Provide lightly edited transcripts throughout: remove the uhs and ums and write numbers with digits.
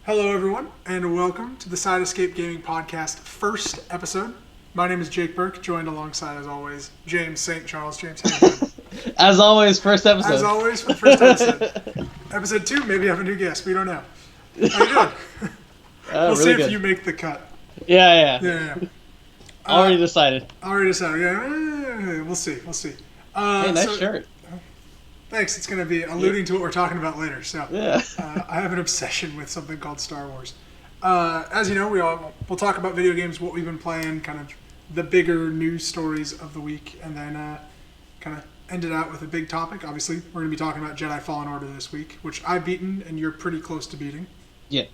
Hello, everyone, and welcome to the Side Escape Gaming Podcast first episode. My name is Jake Burke, joined alongside, as always, James St. Charles. James, how you doing? As always, first episode. As always, for the first episode. Episode 2, maybe have a new guest. We don't know. How you doing? We'll really see if good. you make the cut. Yeah. Already decided. Yeah. We'll see. Hey, nice shirt. Thanks. It's going to be alluding to what we're talking about later. So, Yeah. I have an obsession with something called Star Wars. As you know, we'll talk about video games, what we've been playing, kind of the bigger news stories of the week, and then kind of end it out with a big topic. Obviously, we're going to be talking about Jedi Fallen Order this week, which I've beaten and you're pretty close to beating. Yeah.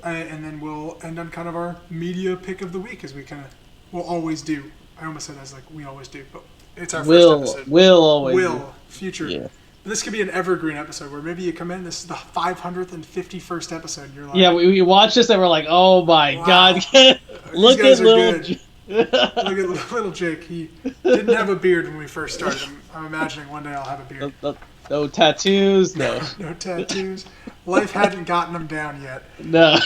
And then we'll end on kind of our media pick of the week, as we kind of will always do. I almost said as like we always do, but it's our first episode. Will always. Future. Yeah. This could be an evergreen episode where maybe you come in, this is the 551st episode, and you're like... Yeah, we watched this and we're like, oh my God. Look at little... Look at little Jake. He didn't have a beard when we first started. I'm imagining one day I'll have a beard. No tattoos, no. No tattoos. Life hadn't gotten him down yet. No.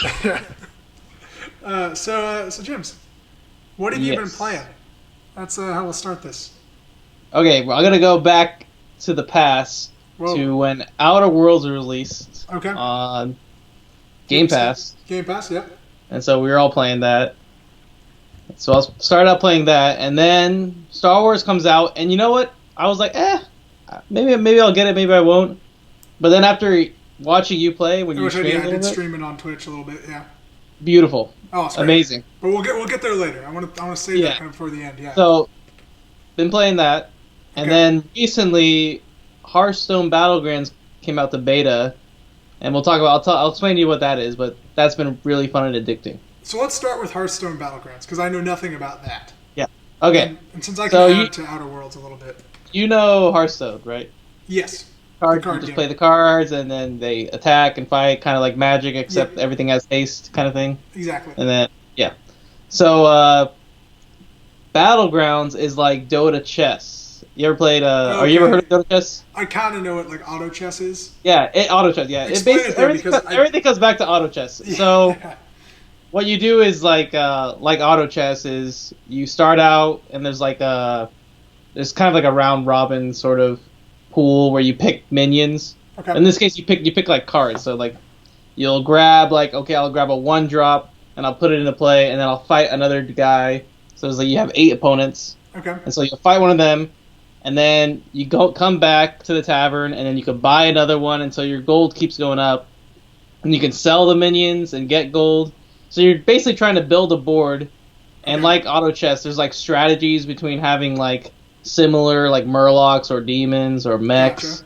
So James, what have you been playing? That's how we'll start this. Okay, well, I'm going to go back to the past to when Outer Worlds was released on Game Pass. Game Pass, yep. And so we were all playing that. So I started out playing that, and then Star Wars comes out, and you know what? I was like, maybe I'll get it, maybe I won't. But then after watching you play, when you streamed I did stream it on Twitch a little bit, yeah. Beautiful. Oh, it's great. Amazing. But we'll get there later. I want to save that kind of before the end, yeah. So, been playing that, and then recently, Hearthstone Battlegrounds came out to beta, and we'll talk about. I'll explain to you what that is, but that's been really fun and addicting. So let's start with Hearthstone Battlegrounds, because I know nothing about that. Yeah. Okay. And since I can add to Outer Worlds a little bit. You know Hearthstone, right? Yes. You just play the cards, and then they attack and fight, kind of like Magic, except everything has haste, kind of thing. Exactly. And then, So, Battlegrounds is like Dota chess. You ever played, or you ever heard of Dota chess? I kind of know what, like, auto chess is. Yeah, auto chess, yeah. Everything comes back to auto chess. Yeah. So, what you do is, like auto chess is, you start out, and there's kind of like a round robin sort of pool where you pick minions. Okay. In this case, you pick like cards. So like, you'll grab I'll grab a 1-drop and I'll put it into play, and then I'll fight another guy. So it's like you have 8 opponents. Okay. And so you'll fight one of them, and then you come back to the tavern, and then you can buy another one until your gold keeps going up, and you can sell the minions and get gold. So you're basically trying to build a board, and like auto chess, there's like strategies between having like similar like murlocs or demons or mechs. Gotcha.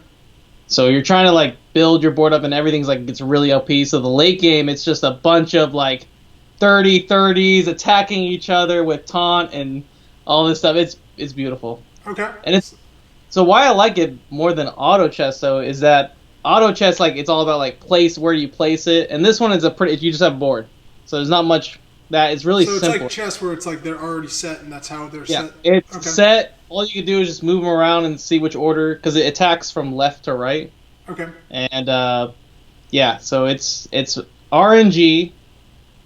So you're trying to like build your board up, and everything's like it's really OP. So the late game, it's just a bunch of like 30-30s attacking each other with taunt and all this stuff. It's beautiful. Okay. And so why I like it more than auto chess though is that auto chess, like, it's all about like where you place it, and this one is you just have a board, so there's not much. It's really simple. So it's like chess where it's like they're already set and that's how they're set? Yeah, it's set. All you can do is just move them around and see which order, because it attacks from left to right. Okay. And, so it's RNG,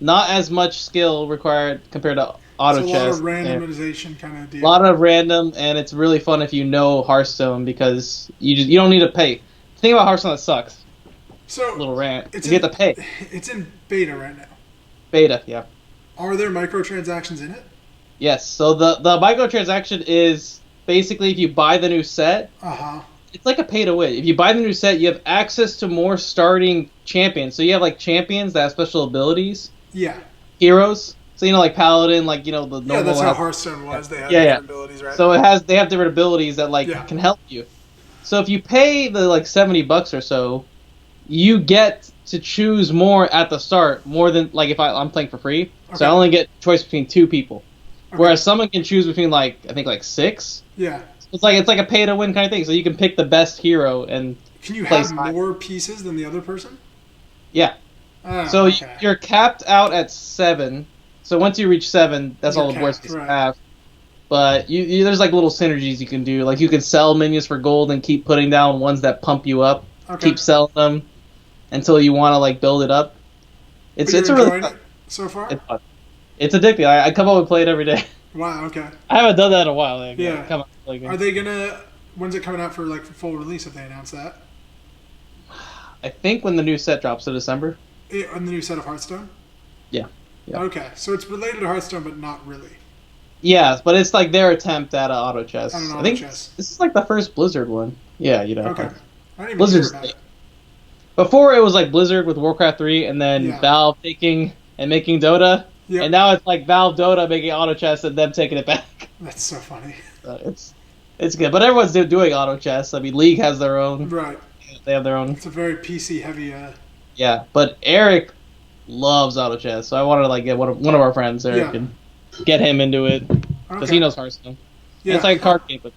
not as much skill required compared to auto chess. A lot of randomization kind of deal. A lot of random, and it's really fun if you know Hearthstone, because you don't need to pay. The thing about Hearthstone that sucks. So, little rant. You get to pay. It's in beta right now. Beta, yeah. Are there microtransactions in it? Yes. So the microtransaction is basically if you buy the new set, it's like a pay to win. If you buy the new set, you have access to more starting champions. So you have like champions that have special abilities. Yeah. Heroes. So like Paladin, like the normal. Yeah, that's how Hearthstone was. They have different abilities, right? So they have different abilities that can help you. So if you pay the like $70 or so, you get to choose more at the start, more than like if I'm playing for free. Okay. So I only get choice between 2 people, whereas someone can choose between I think 6. Yeah. It's like a pay to win kind of thing. So you can pick the best hero and. Can you have more pieces than the other person? Yeah. So you're capped out at 7. So once you reach 7, that's all the boards you have. But you there's like little synergies you can do. Like you can sell minions for gold and keep putting down ones that pump you up. Okay. Keep selling them until you want to like build it up. But It's you're a really enjoying fun. it so far? It's fun. It's addicting. I come home and play it every day. Wow. Okay. I haven't done that in a while. Like, Yeah. come on, like, Are they gonna? When's it coming out for like full release? If they announce that? I think when the new set drops in December. On the new set of Hearthstone. Yeah. Yeah. Okay, so it's related to Hearthstone, but not really. Yeah, but it's like their attempt at auto chess. I don't know I think chess. this is like the first Blizzard one. Yeah, Okay. I didn't even Blizzard's hear about it. before it was like Blizzard with Warcraft 3, and then Yeah. Valve taking and making Dota, Yep. and now it's like Valve Dota making auto chess and them taking it back. That's so funny. It's good, but everyone's doing auto chess. I mean, League has their own. Right. They have their own. It's a very PC heavy. Yeah, but Eric loves auto chess, so I wanted to like get one of our friends, Eric, Yeah. and get him into it because Okay. he knows Hearthstone. Yeah. It's like a card game, but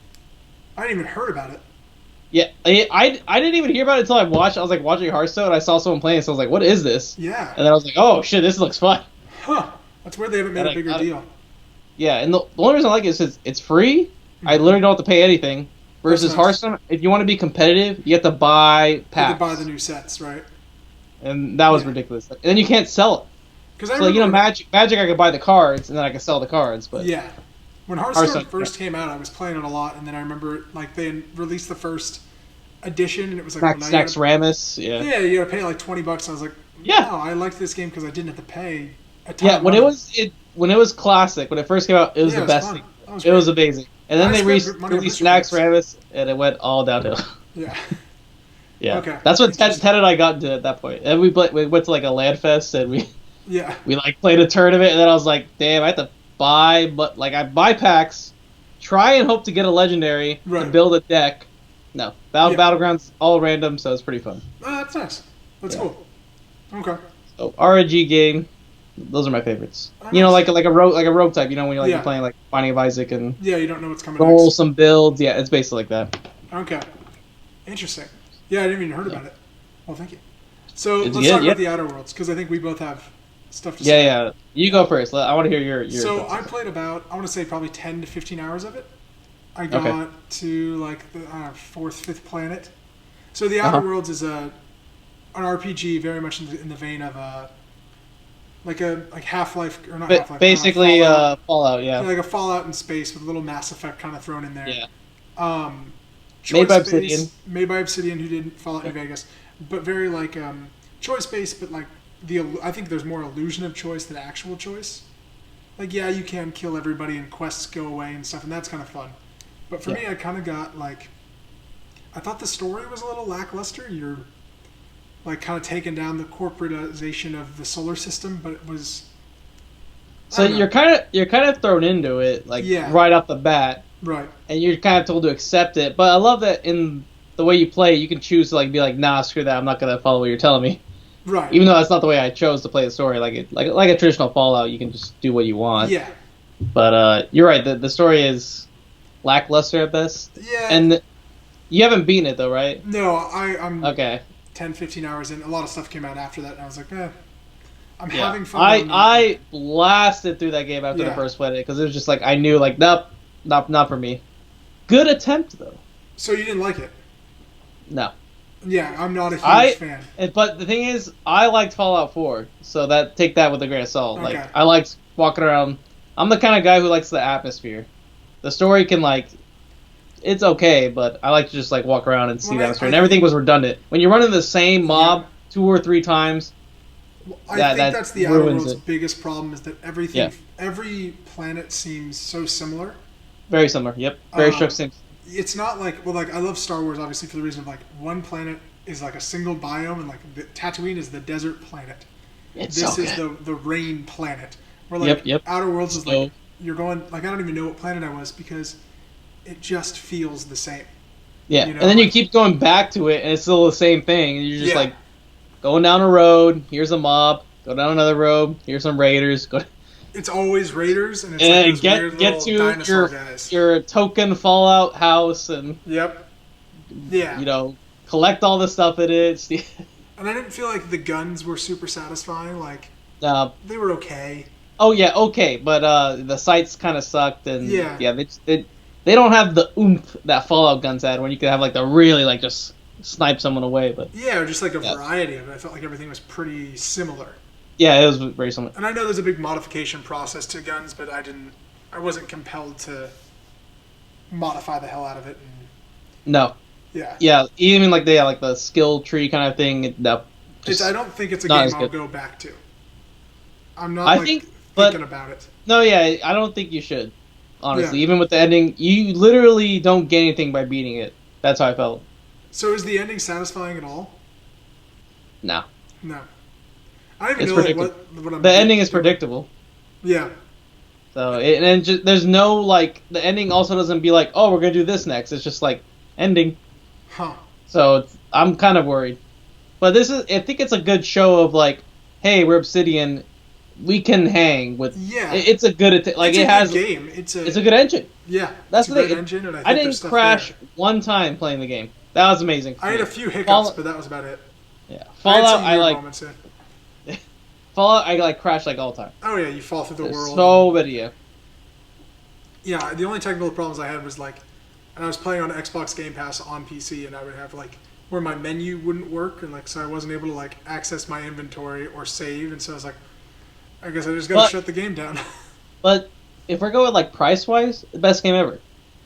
I didn't even heard about it. yeah, I didn't even hear about it until I watched. I was like watching Hearthstone, and I saw someone playing, so I was like, "What is this?" Yeah. And then I was like, "Oh shit, this looks fun." Huh. That's where they haven't made And a I bigger got it. deal. Yeah, and the only reason I like it is it's free. I literally don't have to pay anything. Versus That's nice. Hearthstone, if you want to be competitive, you have to buy You packs. could buy the new sets, right? And that was Yeah. ridiculous. And then you can't sell it. Because I So like, remember, Magic, I could buy the cards and then I could sell the cards. But yeah, when Hearthstone Hearthstone, first came out, I was playing it a lot, and then I remember like they released the first edition, and it was like Snacks, well, now Snacks you gotta, Ramus, yeah. yeah, you gotta pay like $20. And I was like, Yeah. no, I liked this game because I didn't have to pay a ton. Yeah, of when money. when it was classic, when it first came out, it was Yeah, the it was best fun. thing. That was It was great. amazing. And then I they spent money on released booster Snacks packs. Ramus, and it went all downhill. Yeah, Yeah, Okay. that's what Ted and I got into at that point. And we went to like a land fest, and we yeah, like played a tournament, and then I was like, damn, I have to buy, but like I buy packs, try and hope to get a legendary to Right. build a deck. No, Yeah. Battlegrounds all random, so it's pretty fun. oh, that's nice. That's Yeah. cool. Okay, So RNG game, those are my favorites. Oh, You know, nice. like a rogue type. You know, when you're Yeah. you're playing like Binding of Isaac and yeah, you don't know what's coming roll next. some builds. Yeah, it's basically like that. Okay, interesting. Yeah, I didn't even heard about it. Well, thank you. So It's let's good, talk yeah. about the Outer Worlds because I think we both have stuff to Yeah, say. yeah. You go first. I want to hear your. So thoughts. I played about, I want to say probably 10 to 15 hours of it. I got to like the fourth, fifth planet. So the Outer Uh-huh. Worlds is an RPG very much in the vein of like Half-Life or not Half-Life. Basically, Fallout. Fallout. Yeah. Like a Fallout in space with a little Mass Effect kind of thrown in there. Yeah. Choice Made by based- Obsidian. Made by Obsidian, who did Fallout New Vegas, but very like choice based, but like I think there's more illusion of choice than actual choice. Like yeah, you can kill everybody and quests go away and stuff, and that's kind of fun. But for Yeah. me, I kind of got like, I thought the story was a little lackluster. You're like kind of taking down the corporatization of the solar system, but it was. I So don't know. you're kind of thrown into it like Yeah. right off the bat, Right. and you're kind of told to accept it. But I love that in the way you play, you can choose to like be like, nah, screw that. I'm not gonna follow what you're telling me. Right. Even though that's not the way I chose to play the story. Like a traditional Fallout, you can just do what you want. Yeah. But you're right. The story is lackluster at best. Yeah. And you haven't beaten it though, right? no, I'm Okay. 10, 15 hours in. A lot of stuff came out after that, and I was like, I'm Yeah. having fun. doing that. I blasted through that game after Yeah. the first play because it was just like I knew like nope, not for me. Good attempt though. So you didn't like it? No. Yeah, I'm not a huge fan. But the thing is, I liked Fallout 4, so take that with a grain of salt. Okay. Like I liked walking around. I'm the kind of guy who likes the atmosphere. The story can like, it's okay, but I like to just like walk around and see Well, the I- atmosphere. I And everything was redundant. When you're running the same mob Yeah. 2 or 3 times, I that- think that that's the Outer ruins World's it. biggest problem is that everything, Yeah. every planet seems so similar. very similar. Yep, very Um, structured. It's not like, well, like I love Star Wars obviously for the reason of like one planet is like a single biome, and like the Tatooine is the desert planet. It's This so is good. the rain planet. Where like Yep. Outer Worlds is So- like you're going like I don't even know what planet I was because it just feels the same. Yeah, you know, and then you like- keep going back to it, and it's still the same thing. And you're just Yeah. like going down a road. Here's a mob. Go down another road. Here's some raiders. Go It's always raiders, and it's and like those weird get little to dinosaur guys. your token Fallout house, and Yep. Yeah. you know collect all the stuff in it. And I didn't feel like the guns were super satisfying. Like they were okay. Oh yeah, okay, but the sights kind of sucked, and Yeah. they don't have the oomph that Fallout guns had, when you could have like the really like just snipe someone away. But Yeah, or just like a Yeah. variety of it. I felt like everything was pretty similar. Yeah, it was very similar. And I know there's a big modification process to guns, but I wasn't compelled to modify the hell out of it. And No. yeah, Yeah, even like the skill tree kind of thing. No, I just don't think it's a not game as I'll good. go back to. I'm not I like think, thinking but about it. no, yeah, I don't think you should. Yeah. Honestly, even with the ending, you literally don't get anything by beating it. That's how I felt. So is the ending satisfying at all? No, No. I don't even it's know like predictable. what I'm The ending is doing. predictable. Yeah. So and just, there's no like the ending also doesn't be like, oh, we're gonna do this next. It's just like ending. Huh. So I'm kind of worried. But I think it's a good show of like, hey, we're Obsidian, we can hang with. Yeah. It's a good like It's it a has. good game. It's a good engine. Yeah. That's It's a the great thing. engine, and I I think there's didn't stuff crash there. one time playing the game. That was amazing. I had a few hiccups, Fallout, but that was about it. yeah, I had Fallout. some I weird like moments. Yeah. Fallout. I like crash like all the time. Oh yeah, you fall through the There's world. so many. Yeah. Yeah, the only technical problems I had was like, and I was playing on Xbox Game Pass on PC, and I would have like where my menu wouldn't work, and like so I wasn't able to like access my inventory or save, and so I was like, I guess I just gotta shut the game down. But if we're going like price wise, the best game ever.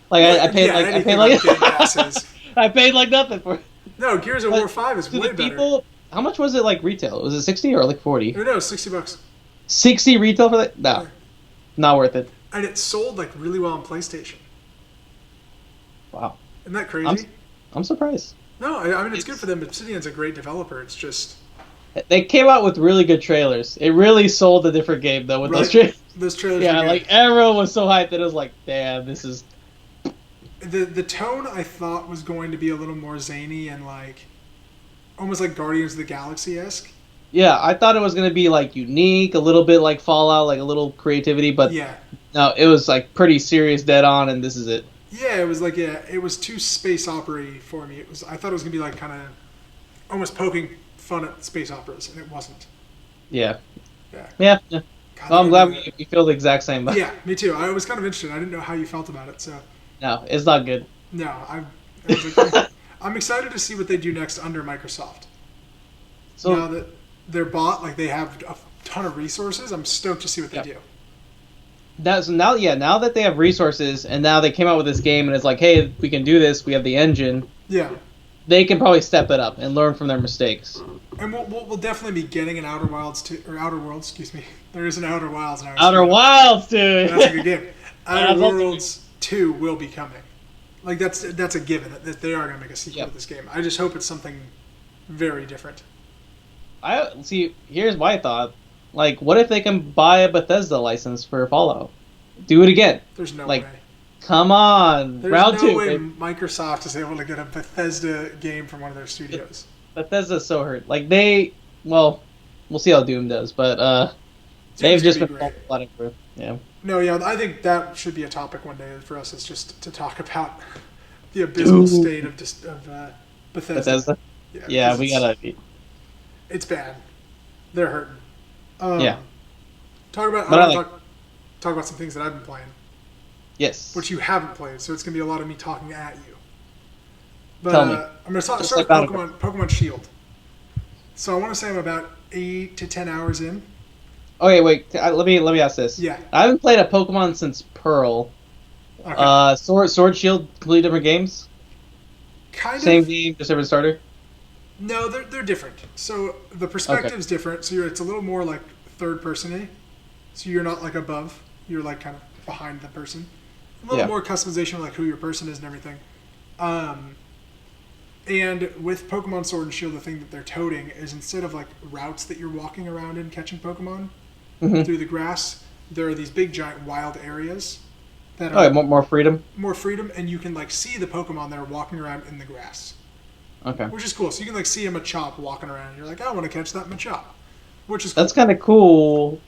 Like I paid yeah, like I paid anything like on Game Pass is. I paid like nothing for it. No, Gears of War 5 is To way the better. people, how much was it like retail? Was it 60 or like 40? No, $60. 60 retail for that? No, Yeah. not worth it. And it sold like really well on PlayStation. Wow, Isn't that crazy? I'm surprised. No, I mean it's good for them. Obsidian's a great developer. It's just They came out with really good trailers. It really sold a different game though with those trailers. Those trailers. Yeah, were good. like everyone was so hyped that it was like, damn, this is. The tone I thought was going to be a little more zany and like almost like Guardians of the Galaxy esque. Yeah, I thought it was gonna be like unique, a little bit like Fallout, like a little creativity, but Yeah. no, it was like pretty serious, dead on, and this is it. Yeah, it was like it was too space opera for me. I thought it was gonna be like kind of almost poking fun at space operas, and it wasn't. Yeah. Yeah. Yeah. God, Well, I'm glad that- you feel the exact same. But Yeah, me too. I was kind of interested. I didn't know how you felt about it, so no, it's not good. no, I was like, I'm excited to see what they do next under Microsoft. So Now that they're bought, like they have a ton of resources, I'm stoked to see what they do. now that they have resources and now they came out with this game and it's like, hey, we can do this. We have the engine. Yeah. They can probably step it up and learn from their mistakes. And we'll definitely be getting an Outer Wilds Outer Worlds, excuse me. There is an Outer Wilds now. Outer Wilds, dude. That's a good game. Outer that's Worlds 2 will be coming. Like that's a given that they are going to make a sequel to this game. I just hope it's something very different. I see. Here's my thought. Like, what if they can buy a Bethesda license for Fallout? Do it again. There's no Like, way. Come on, There's round no two. way Babe. Microsoft is able to get a Bethesda game from one of their studios. Bethesda's so hurt. Like we'll see how Doom does, but they've Doom's just gonna been be great. flooding through. Yeah. No, yeah, I think that should be a topic one day for us. Is just to talk about the abysmal state of Bethesda. Bethesda. Yeah, 'cause we gotta. It's bad. They're hurting. Yeah. Talk about. But I I want like- to talk about some things that I've been playing, Yes. which you haven't played. So it's gonna be a lot of me talking at you. But Tell me. I'm gonna start Just with like Pokemon Shield. So I want to say I'm about 8 to 10 hours in. Okay, wait. Let me ask this. Yeah. I haven't played a Pokemon since Pearl. Okay. Sword Shield, completely different games. Kind Same of. game, just different starter. No, they're different. So the perspective's different. So it's a little more like third person-y. So you're not like above. You're like kind of behind the person. A little more customization, like who your person is and everything. And with Pokemon Sword and Shield, the thing that they're toting is instead of like routes that you're walking around in catching Pokemon through the grass, there are these big giant wild areas that are more freedom. more freedom, and you can like see the Pokemon that are walking around in the grass. Okay. Which is cool. So you can like see a Machop walking around, and you're like, I want to catch that Machop, which is cool. That's kind of cool.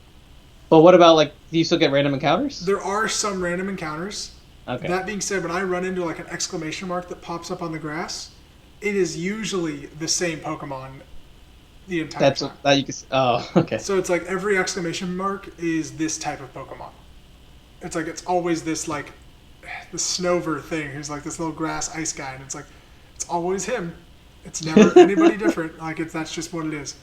But what about like? Do you still get random encounters? There are some random encounters. Okay. That being said, when I run into like an exclamation mark that pops up on the grass, it is usually the same Pokemon the entire time. That you can. Oh, okay. So it's like every exclamation mark is this type of Pokemon. It's like it's always this like the Snover thing who's like this little grass ice guy, and it's like it's always him. It's never anybody different. Like that's just what it is.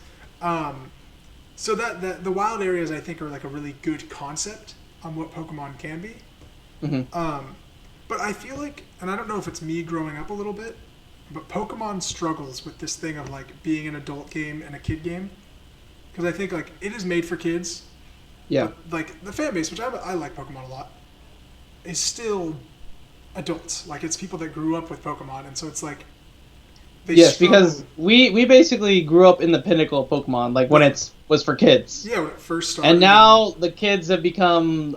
So that the wild areas I think are like a really good concept on what Pokemon can be. But I feel like, and I don't know if it's me growing up a little bit, but Pokemon struggles with this thing of like being an adult game and a kid game. Because I think like it is made for kids. Yeah. But like the fan base, which I like Pokemon a lot, is still adults. Like it's people that grew up with Pokemon, and so it's like yes, because we basically grew up in the pinnacle of Pokemon, like when it was for kids. Yeah, when it first started. And now the kids have become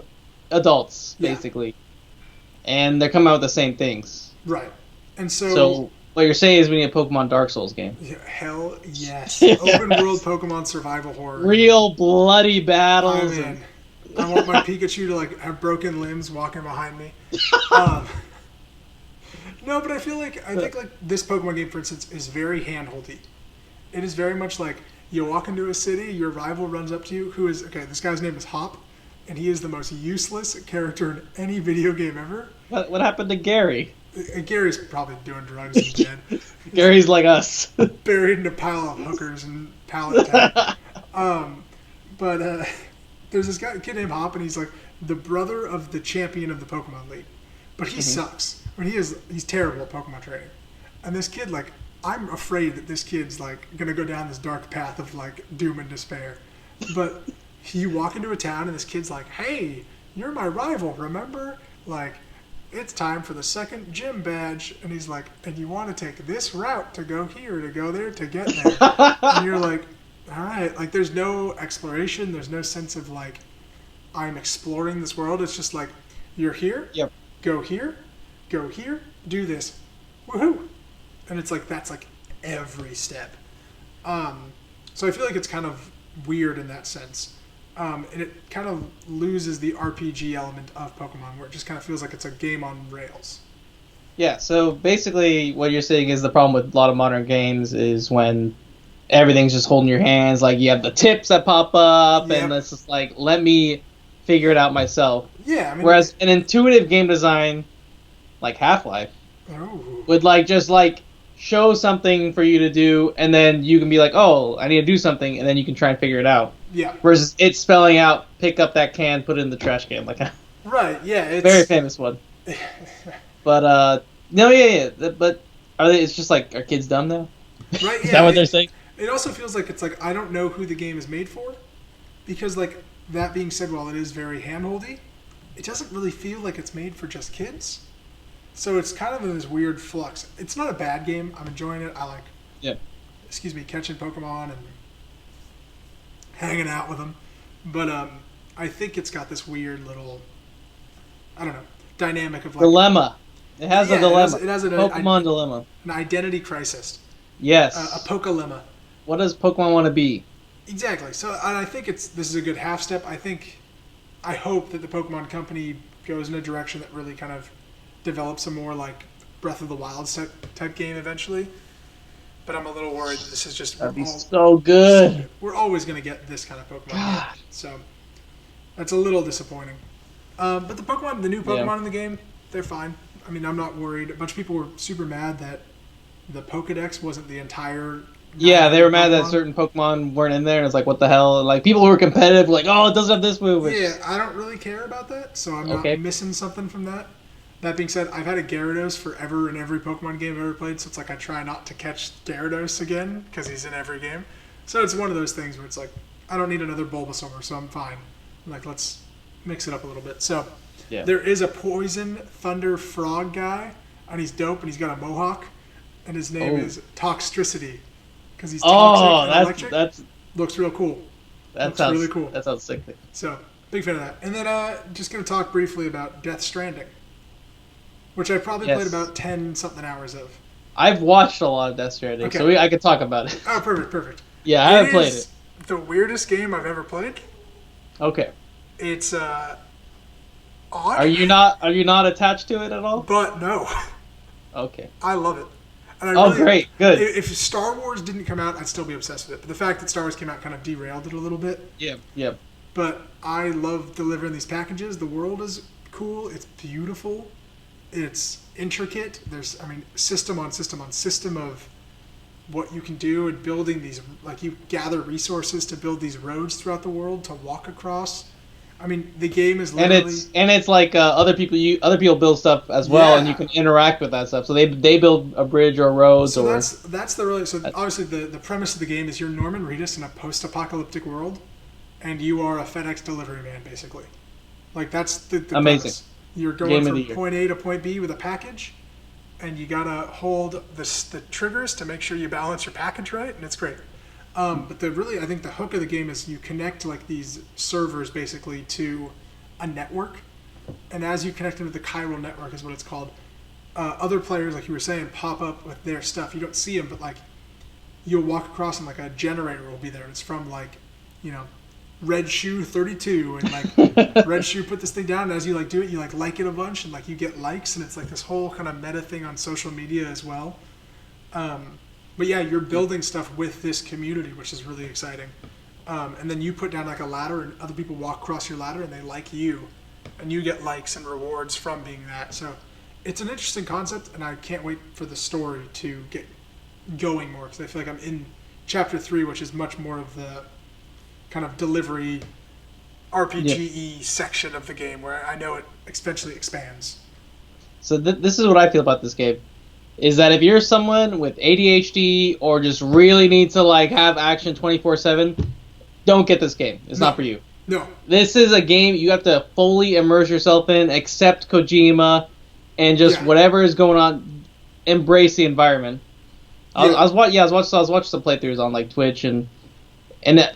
adults, basically. And they're coming out with the same things. Right. And so... So what you're saying is we need a Pokemon Dark Souls game. Yeah, hell yes. Open world Pokemon survival horror. Real bloody battles. I want my Pikachu to like have broken limbs walking behind me. No, but I think like this Pokemon game, for instance, is very handholdy. It is very much like you walk into a city, your rival runs up to you, this guy's name is Hop, and he is the most useless character in any video game ever. What happened to Gary? Gary's probably doing drugs and dead. Gary's like us. Buried in a pile of hookers and pallet tag. But there's this kid named Hop, and he's like the brother of the champion of the Pokemon League. But he sucks. I mean, he's terrible at Pokemon training. And this kid, like, I'm afraid that this kid's like gonna go down this dark path of like doom and despair. But you walk into a town and this kid's like, "Hey, you're my rival, remember? Like, it's time for the second gym badge." And he's like, "And you want to take this route to go here, to go there, to get there." And you're like, all right. Like, there's no exploration. There's no sense of like, I'm exploring this world. It's just like, you're here. Yep. Go here. Go here. Do this. Woohoo! And it's like that's like every step. So I feel like it's kind of weird in that sense. And it kind of loses the RPG element of Pokemon, where it just kind of feels like it's a game on rails. Yeah, so basically what you're saying is the problem with a lot of modern games is when everything's just holding your hands, like you have the tips that pop up, and it's just like, let me figure it out myself. Yeah, I mean, whereas an intuitive game design, like Half-Life, would like just like show something for you to do, and then you can be like, oh, I need to do something, and then you can try and figure it out. Yeah. Versus it spelling out, pick up that can, put it in the trash can, like right. Yeah. It's very famous one. But no, yeah. But are they? It's just like, are kids dumb now? Right. Is that what they're saying? It also feels like it's like I don't know who the game is made for, because like that being said, while it is very handholdy, it doesn't really feel like it's made for just kids. So it's kind of in this weird flux. It's not a bad game. I'm enjoying it. I like, catching Pokemon and hanging out with them. But I think it's got this weird little, I don't know, dynamic of like dilemma. It has a dilemma. It has a Pokemon dilemma. An identity crisis. Yes. A Pokelemma. What does Pokemon want to be? Exactly. So and I think this is a good half step. I hope that the Pokemon Company goes in a direction that really kind of develops a more like Breath of the Wild type game eventually. But I'm a little worried that this is just... That'd be so good. We're always going to get this kind of Pokemon game. So that's a little disappointing. But the new Pokemon in the game, they're fine. I mean, I'm not worried. A bunch of people were super mad that the Pokedex wasn't the entire... Yeah, they were mad that certain Pokemon weren't in there, and it's like, what the hell? Like, people who were competitive were like, oh, it doesn't have this move. Yeah, I don't really care about that, so I'm not missing something from that. That being said, I've had a Gyarados forever in every Pokemon game I've ever played, so it's like I try not to catch Gyarados again, because he's in every game. So it's one of those things where it's like, I don't need another Bulbasaur, so I'm fine. Like, let's mix it up a little bit. So, there is a Poison Thunder Frog guy, and he's dope, and he's got a mohawk, and his name is Toxtricity, because he's toxic and electric. That's looks real cool. That sounds really cool. That sounds sick. So, big fan of that. And then just going to talk briefly about Death Stranding, which I probably played about 10-something hours of. I've watched a lot of Death Stranding, so I could talk about it. Oh, perfect. Yeah, I haven't played it. The weirdest game I've ever played. Okay. It's odd. Are you not attached to it at all? But no. Okay. I love it. And great, good. If Star Wars didn't come out, I'd still be obsessed with it. But the fact that Star Wars came out kind of derailed it a little bit. Yeah. But I love delivering these packages. The world is cool. It's beautiful. It's intricate. There's, system on system on system of what you can do and building these, like you gather resources to build these roads throughout the world to walk across. I mean, the game is literally And it's like other people build stuff as well, and you yeah. can interact with that stuff. So they build a bridge or roads So or that's the really so obviously the premise of the game is you're Norman Reedus in a post-apocalyptic world, and you are a FedEx delivery man basically. Like that's the amazing. premise. You're going Game of the from year. point A to point B with a package, and you gotta hold the triggers to make sure you balance your package right, and it's great. But I think the hook of the game is you connect like these servers basically to a network, and as you connect them to the chiral network is what it's called. Other players, like you were saying, pop up with their stuff. You don't see them, but like you'll walk across and like a generator will be there. It's from like, you know, Red Shoe 32, and like Red Shoe put this thing down. And as you like do it, you like it a bunch, and like you get likes, and it's like this whole kind of meta thing on social media as well. But yeah, you're building stuff with this community, which is really exciting. And then you put down like a ladder, and other people walk across your ladder, and they like you, and you get likes and rewards from being that. So it's an interesting concept, and I can't wait for the story to get going more, because I feel like I'm in chapter 3, which is much more of the kind of delivery RPG section of the game, where I know it eventually expands. So this is what I feel about this game. Is that if you're someone with ADHD or just really need to like have action 24/7, don't get this game. It's not for you. No. This is a game you have to fully immerse yourself in, accept Kojima, and just whatever is going on, embrace the environment. I was watching some playthroughs on like Twitch, and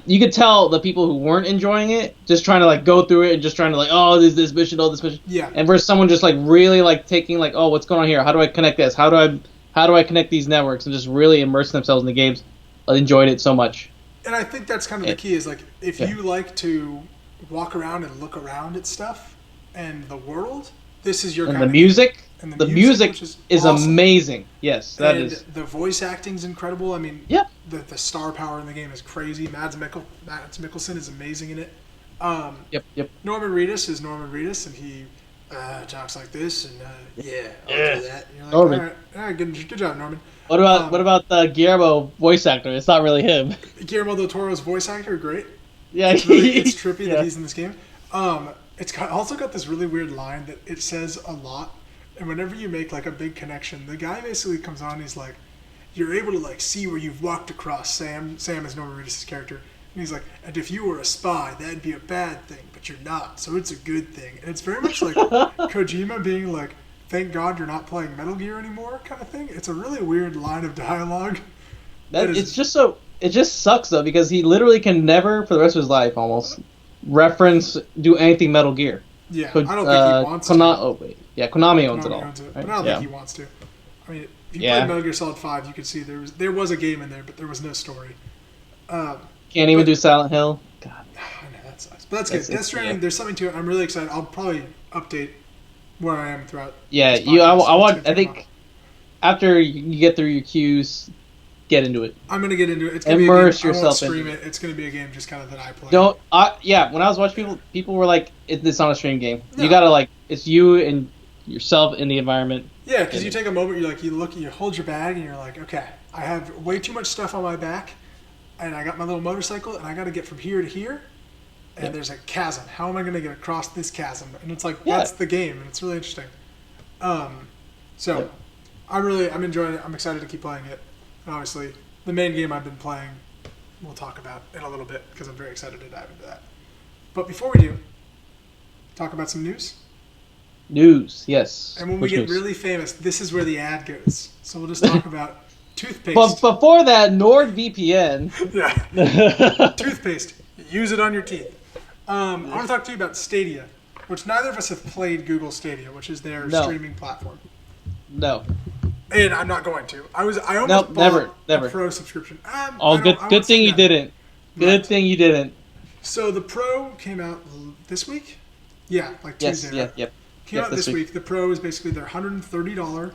you could tell the people who weren't enjoying it just trying to like go through it and just trying to like, oh, there's this mission, oh, this mission. Yeah. And versus someone just like really like taking like, oh, what's going on here? How do I connect this? How do I connect these networks, and just really immersing themselves in the games? I enjoyed it so much. And I think that's kind of the key is like if you like to walk around and look around at stuff and the world, this is your and kind the of music. game. And the music is awesome. Amazing. Yes, that and is. The voice acting's incredible. I mean, yeah. The star power in the game is crazy. Mads Mikkelsen is amazing in it. Yep. Norman Reedus is Norman Reedus, and he talks like this, and I'll do that. And you're like, Norman. all right, good job, Norman. What about the Guillermo voice actor? It's not really him. Guillermo del Toro's voice actor, great. Yeah, it's trippy that he's in this game. It's also got this really weird line that it says a lot, and whenever you make like a big connection, the guy basically comes on. He's like, "You're able to like see where you've walked across." Sam is Norman Reedus' character, and he's like, "And if you were a spy, that'd be a bad thing, but you're not, so it's a good thing." And it's very much like Kojima being like, "Thank God you're not playing Metal Gear anymore," kind of thing. It's a really weird line of dialogue. It just sucks though, because he literally can never, for the rest of his life, almost do anything Metal Gear. Yeah, I don't think he wants to. Konami owns it all. Right? But I don't think he wants to. I mean, if you played Metal Gear Solid 5, you could see there was a game in there, but there was no story. Can't even do Silent Hill. God, I know that sucks. But that's good. Death Stranding, there's something to it. I'm really excited. I'll probably update where I am throughout. Yeah, I think after you get through your queues, get into it. I'm gonna get into it. It's gonna immerse be a game. yourself I won't stream in it. It's gonna be a game just kind of that I play. When I was watching people were like, "It's not a stream game." No. You gotta like, it's you and yourself in the environment. Yeah, because you take a moment, you hold your bag, and you're like, okay, I have way too much stuff on my back, and I got my little motorcycle, and I got to get from here to here, and there's a chasm. How am I going to get across this chasm? And it's like, that's the game, and it's really interesting. I'm enjoying it. I'm excited to keep playing it. And obviously, the main game I've been playing, we'll talk about in a little bit, because I'm very excited to dive into that. But before we do, talk about some news. News, yes. And when we get really famous, this is where the ad goes. So we'll just talk about toothpaste. But before that, NordVPN. Yeah. Toothpaste. Use it on your teeth. I want to talk to you about Stadia, which neither of us have played Google Stadia, which is their streaming platform. No. And I'm not going to. I almost bought a Pro subscription. Good thing you didn't. Good thing you didn't. So the Pro came out this week? Yeah, like Tuesday. Yes, yep. Came out this week. The Pro is basically their $130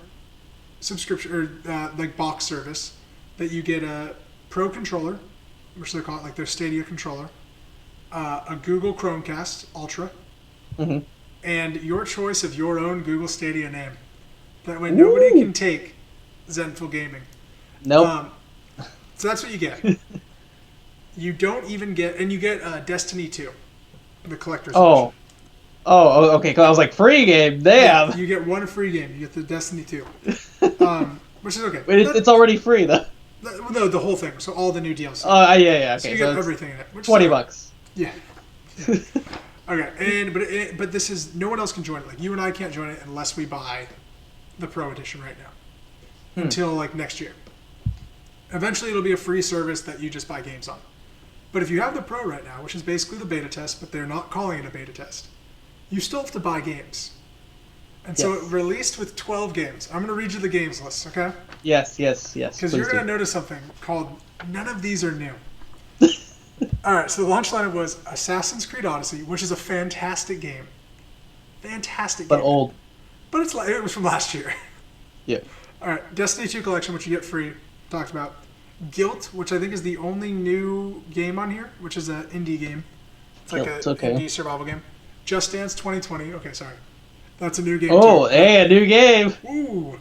subscription or like box service that you get a Pro controller, which they call it like their Stadia controller, a Google Chromecast Ultra, and your choice of your own Google Stadia name. That way nobody can take Zenful Gaming. Nope. So that's what you get. You don't even get, and you get Destiny 2, the collector's edition. Okay. Cause I was like, free game. Damn. Yeah, you get one free game. You get the Destiny 2, which is okay. Wait, it's already free though. No, the whole thing. So all the new DLC. Yeah. Okay, So you get everything in it. Which $20. Yeah. Okay, but this is no one else can join it. Like you and I can't join it unless we buy the Pro Edition right now until like next year. Eventually, it'll be a free service that you just buy games on. But if you have the Pro right now, which is basically the beta test, but they're not calling it a beta test, you still have to buy games. And so it released with 12 games. I'm going to read you the games list, okay? Yes. Because you're going to notice something called none of these are new. All right, so the launch lineup was Assassin's Creed Odyssey, which is a fantastic game. But old. But it was from last year. Yeah. All right, Destiny 2 Collection, which you get free, talked about. Guilt, which I think is the only new game on here, which is an indie game. It's like an indie survival game. Just Dance 2020. Okay, sorry. That's a new game, too. Hey, a new game. Ooh.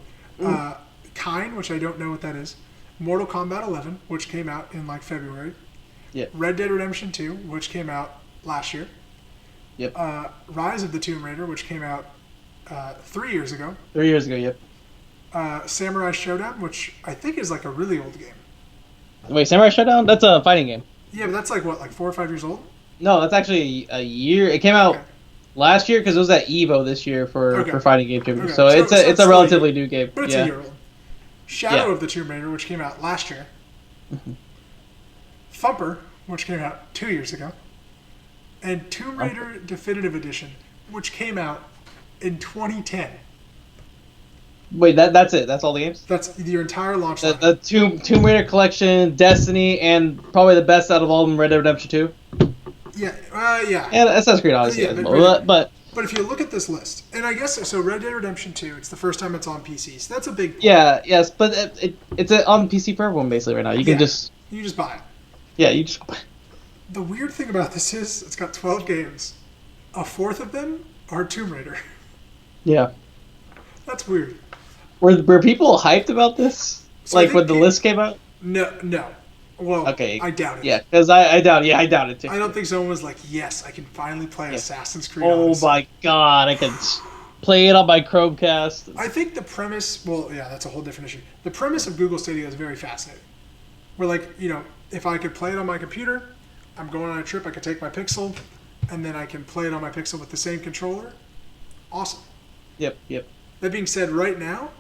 Kine, which I don't know what that is. Mortal Kombat 11, which came out in like February. Yep. Red Dead Redemption 2, which came out last year. Yep. Rise of the Tomb Raider, which came out 3 years ago. 3 years ago, yep. Samurai Showdown, which I think is like a really old game. Wait, Samurai Showdown? That's a fighting game. Yeah, but that's like what, like 4 or 5 years old? No, that's actually a year. It came out last year because it was at EVO this year for fighting game. Okay. So it's a relatively new game. But it's a year old. Shadow of the Tomb Raider, which came out last year. Thumper, which came out 2 years ago. And Tomb Raider Definitive Edition, which came out in 2010. Wait, that's it? That's all the games? That's your entire launch lineup. The Tomb Raider collection, Destiny, and probably the best out of all of them, Red Dead Redemption 2? Yeah. And Assassin's Creed Odyssey as well. But if you look at this list, and I guess, so Red Dead Redemption 2, it's the first time it's on PC, so that's a big point. Yeah, yes, but it's on PC for everyone basically right now. You can just buy it. Yeah, you just buy it. The weird thing about this is it's got 12 games. A fourth of them are Tomb Raider. Yeah. That's weird. Were people hyped about this? So like when the list came out? No. Well, okay. I doubt it. Yeah, because I doubt it too. I don't think someone was like, yes, I can finally play Assassin's Creed Odyssey. My god, I can play it on my Chromecast. I think the premise, that's a whole different issue. The premise of Google Stadia is very fascinating. Where like, if I could play it on my computer, I'm going on a trip, I could take my Pixel, and then I can play it on my Pixel with the same controller. Awesome. Yep. That being said, right now,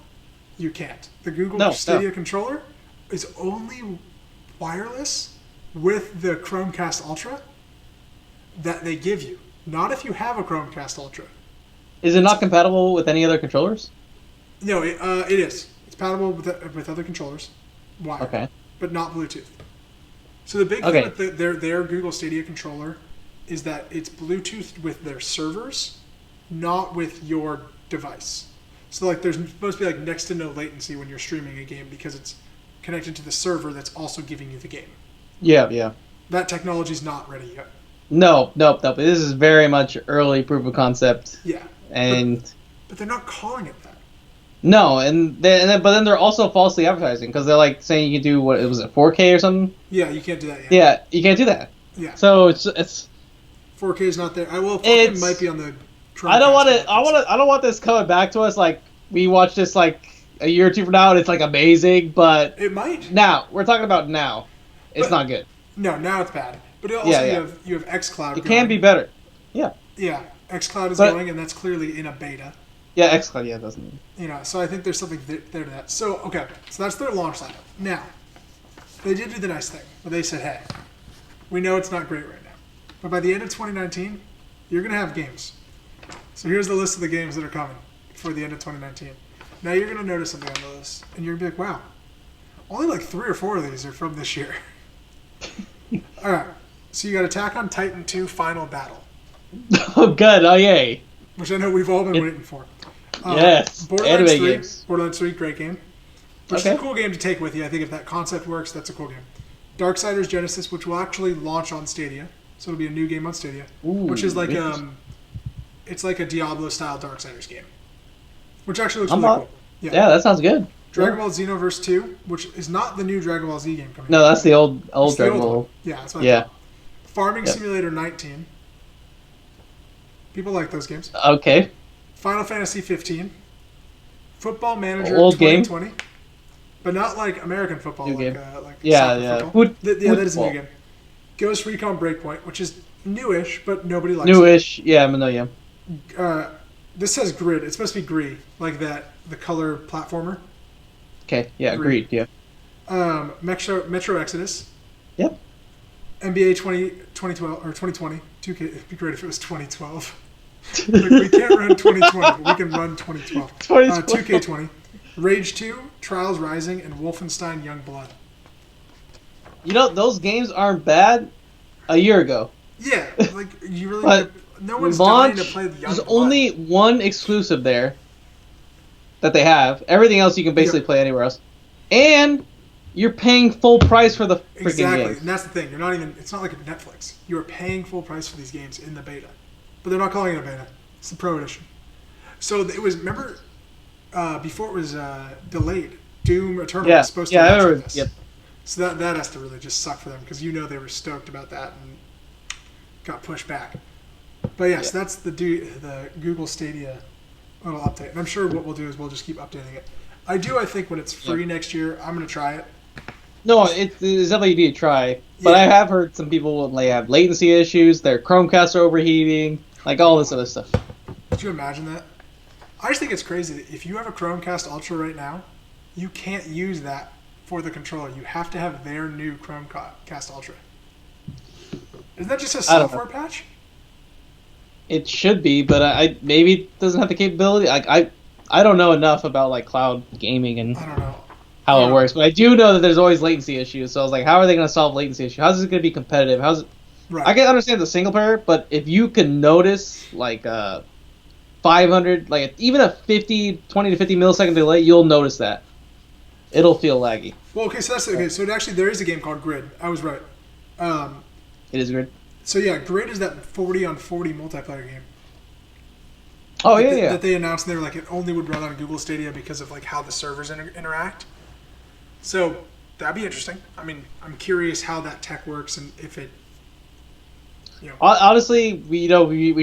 you can't. The Google Stadia controller is only wireless with the Chromecast Ultra that they give you. Not if you have a Chromecast Ultra. Is it not compatible with any other controllers? No, it is. It's compatible with other controllers. Wired. Okay. But not Bluetooth. So the big thing with their Google Stadia controller is that it's Bluetooth with their servers, not with your device. So like there's supposed to be like next to no latency when you're streaming a game because it's connected to the server that's also giving you the game. Yeah. That technology's not ready yet. No. This is very much early proof of concept. Yeah. But they're not calling it that. No, but then they're also falsely advertising because they're like saying you can do what was it 4K or something? Yeah, you can't do that yet. Yeah, you can't do that. Yeah. So it's 4K is not there. 4K might be on the. I don't want this coming back to us like we watched this like a year or two from now and it's like amazing, but it might. Now we're talking about now. It's not good. No, now it's bad. But also you have xCloud. It can be better. Yeah. Yeah, xCloud is going, and that's clearly in a beta. Yeah, xCloud. Yeah, doesn't. So I think there's something there to that. So so that's their launch lineup. Now, they did do the nice thing, where they said, "Hey, we know it's not great right now, but by the end of 2019, you're gonna have games." So here's the list of the games that are coming for the end of 2019. Now you're gonna notice something on the list, and you're gonna be like, "Wow, only like 3 or 4 of these are from this year." All right. So you got Attack on Titan 2 Final Battle. Oh, good. Oh, yay. Which I know we've all been waiting for. Yes. Borderlands 3, great game. Which is a cool game to take with you. I think if that concept works, that's a cool game. Darksiders Genesis, which will actually launch on Stadia. So it'll be a new game on Stadia. Which is like it's like a Diablo-style Darksiders game. Which actually looks really cool. Yeah, that sounds good. Dragon Ball Xenoverse 2, which is not the new Dragon Ball Z game coming No, out. that's the old It's the Dragon old Ball. one. Yeah, that's what I Yeah. thought. Farming Yep. Simulator 19. People like those games. Okay. Final Fantasy 15. Football Manager Old game. 2020. But not like American football, New like, game. like Yeah, soccer yeah. football. Yeah, that is a Football. new game. Ghost Recon Breakpoint, which is newish, but nobody likes it. Newish. Yeah, no, yeah. This says Grid. It's supposed to be Gree, like that, the color platformer. Okay. Yeah, agreed. Yeah. Metro Exodus. Yep. NBA 2012 or 2020. 2K. It'd be great if it was 2012. Like, we can't run 2020, but we can run 2012. 2K20. Rage 2, Trials Rising, and Wolfenstein Youngblood. You know, those games aren't bad a year ago. Yeah, like you really. But no one's dying launch, to play the there's Youngblood. only one exclusive there that they have. Everything else you can basically play anywhere else. And you're paying full price for the freaking Exactly, game. and that's the thing. You're not even. It's not like a Netflix. You are paying full price for these games in the beta, but they're not calling it a beta. It's the Pro Edition. So it was. Remember, before it was delayed, Doom Eternal was supposed to launch with this. Yep. So that has to really just suck for them because they were stoked about that and got pushed back. But yes, that's the Google Stadia little update, and I'm sure what we'll do is we'll just keep updating it. I think when it's free next year, I'm gonna try it. No, it's definitely you need to try. But Yeah. I have heard some people have latency issues. Their Chromecasts are overheating, like all this other stuff. Could you imagine that? I just think it's crazy that if you have a Chromecast Ultra right now, you can't use that for the controller. You have to have their new Chromecast Ultra. Isn't that just a I don't software patch? It should be, but I maybe it doesn't have the capability. I don't know enough about like cloud gaming and I don't know. how Yeah. it works, but I do know that there's always latency issues. So I was like, how are they going to solve latency issue? How's it going to be competitive? Right. I can understand the single player, but if you can notice like 500, like even a 20 to 50 millisecond delay, you'll notice that. It'll feel laggy. Well, okay, so that's okay. So there is a game called Grid. I was right. It is weird. So yeah, Grid is that 40 on 40 multiplayer game. Oh that yeah. That they announced, and they were like, it only would run on Google Stadia because of like how the servers interact. So that'd be interesting. I mean, I'm curious how that tech works and if it. Honestly, we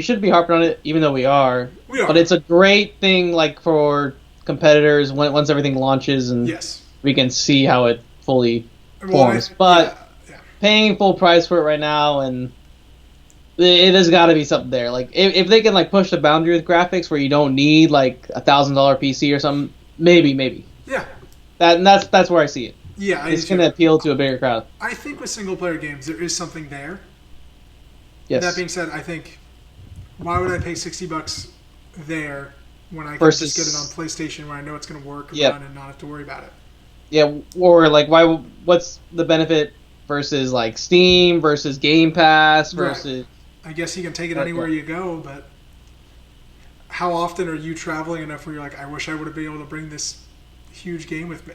shouldn't be harping on it, even though we are. We are. But it's a great thing, like for competitors once everything launches and Yes. we can see how it fully Well, forms. But yeah. paying full price for it right now, and it has got to be something there. Like if they can like push the boundary with graphics where you don't need like $1,000 PC or something, maybe. Yeah. That's where I see it. Yeah, It's going to appeal to a bigger crowd. I think with single player games there is something there. Yes. That being said, I think why would I pay $60 there when I can Versus- just get it on PlayStation where I know it's going to work and Yep. run and not have to worry about it? Yeah, or like what's the benefit versus like Steam versus Game Pass versus I guess you can take it anywhere you go, but how often are you traveling enough where you're like, I wish I would have been able to bring this huge game with me?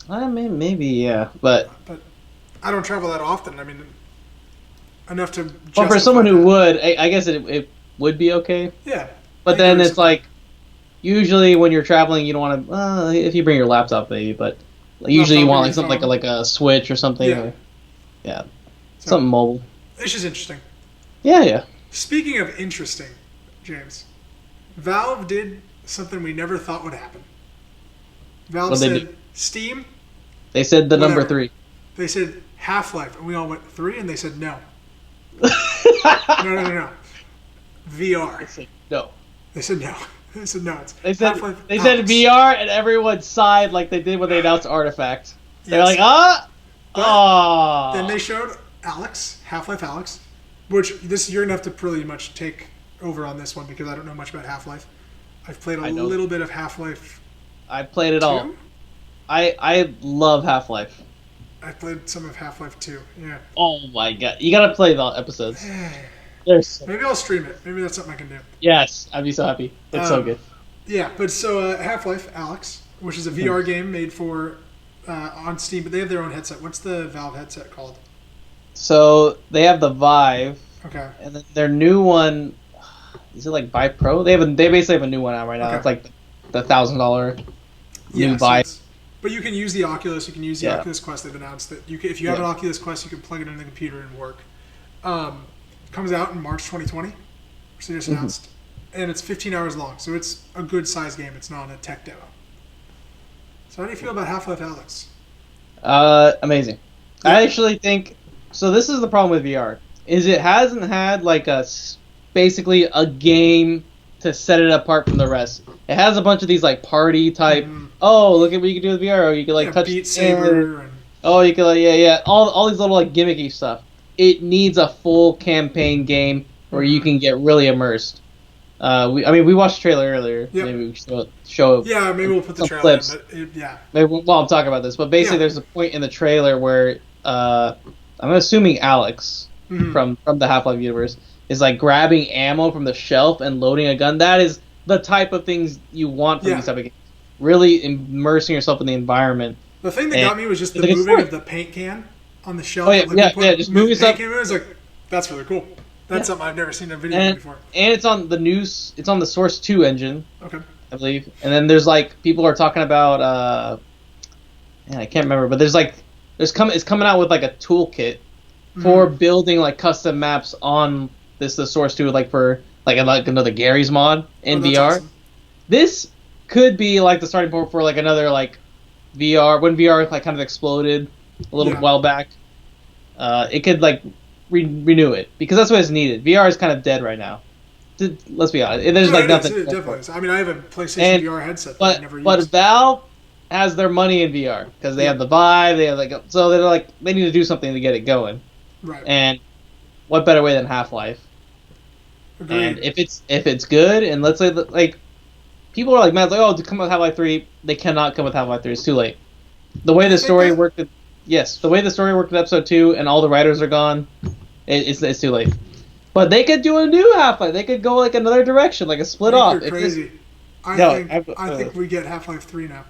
Maybe yeah, but I don't travel that often. I mean, enough to. for justify someone who that. would, I guess it would be okay. Yeah. But I then agree it's with like usually when you're traveling, you don't want to. If you bring your laptop, maybe, but usually you want like something phone. like a Switch or something. Yeah. Or, yeah, So, something mobile. It's just interesting. Yeah. Speaking of interesting, James, Valve did something we never thought would happen. Valve What'd they said, Steam, They said the number Whatever. 3. they said Half-Life, and we all went 3, and they said no. No. VR. They said no. They said no. They said no. It's They said Half-Life they said Alyx. VR, and everyone sighed like they did when they announced Artifact. They're Yes. like, ah, But oh. Then they showed Alyx, Half-Life Alyx, which you're gonna have to pretty much take over on this one because I don't know much about Half-Life. I've played a I know. little bit of Half-Life I played it 2. all. I love Half-Life. I played some of Half-Life 2. Yeah. Oh my god, you gotta play the episodes. There's Maybe I'll stream it. Maybe that's something I can do. yes, I'd be so happy. It's so good. Yeah, but so Half-Life Alyx, which is a VR game made for on Steam, but they have their own headset. What's the Valve headset called? So they have the Vive, Okay. and then their new one is it like Vive Pro? They basically have a new one out right now. Okay. It's like the $1,000. new So buy. but you can use the Oculus. You can use the Yeah. Oculus Quest. They've announced that if you have an Oculus Quest, you can plug it into the computer and work. Comes out in March 2020. So just announced, and it's 15 hours long. So it's a good size game. It's not a tech demo. So how do you feel about Half-Life Alyx? Amazing. I actually think so. This is the problem with VR is it hasn't had like basically a game to set it apart from the rest. It has a bunch of these like party type. Oh, look at what you can do with VR. You can like touch Beat Saber. And... Oh, you can like all these little like gimmicky stuff. It needs a full campaign game where you can get really immersed. We watched the trailer earlier. Yep. Maybe we show. Yeah, maybe we'll put the trailer clips. In, yeah. Maybe while I'm talking about this, but basically, there's a point in the trailer where I'm assuming Alex from the Half-Life universe is like grabbing ammo from the shelf and loading a gun. That is the type of things you want from these type of games. Really immersing yourself in the environment. The thing that got me was just the moving of the paint can on the shelf. Oh yeah, just moving stuff. It was like, that's really cool. That's something I've never seen in a video game before. And it's on the news. It's on the Source 2 engine. Okay. I believe. And then there's like people are talking about. I can't remember, but it's coming out with like a toolkit for building like custom maps on the Source 2, like for like another Gary's mod in VR. Awesome. This could be like the starting point for like another like VR when VR like kind of exploded a little while back. It could like renew it because that's what it's needed. VR is kind of dead right now. Let's be honest. There's nothing. It definitely is. I mean, I have a PlayStation VR headset that I never used. But Valve has their money in VR because they have the Vive. They have so they're like they need to do something to get it going. Right. And what better way than Half-Life? Agreed. And if it's good, and let's say that like people are like mad, like to come with Half-Life 3, they cannot come with Half-Life 3. It's too late. The way the story worked, the way the story worked in Episode 2, and all the writers are gone, it's too late. But they could do a new Half-Life. They could go like another direction, like a split off. You're crazy. I think we get Half-Life 3 now.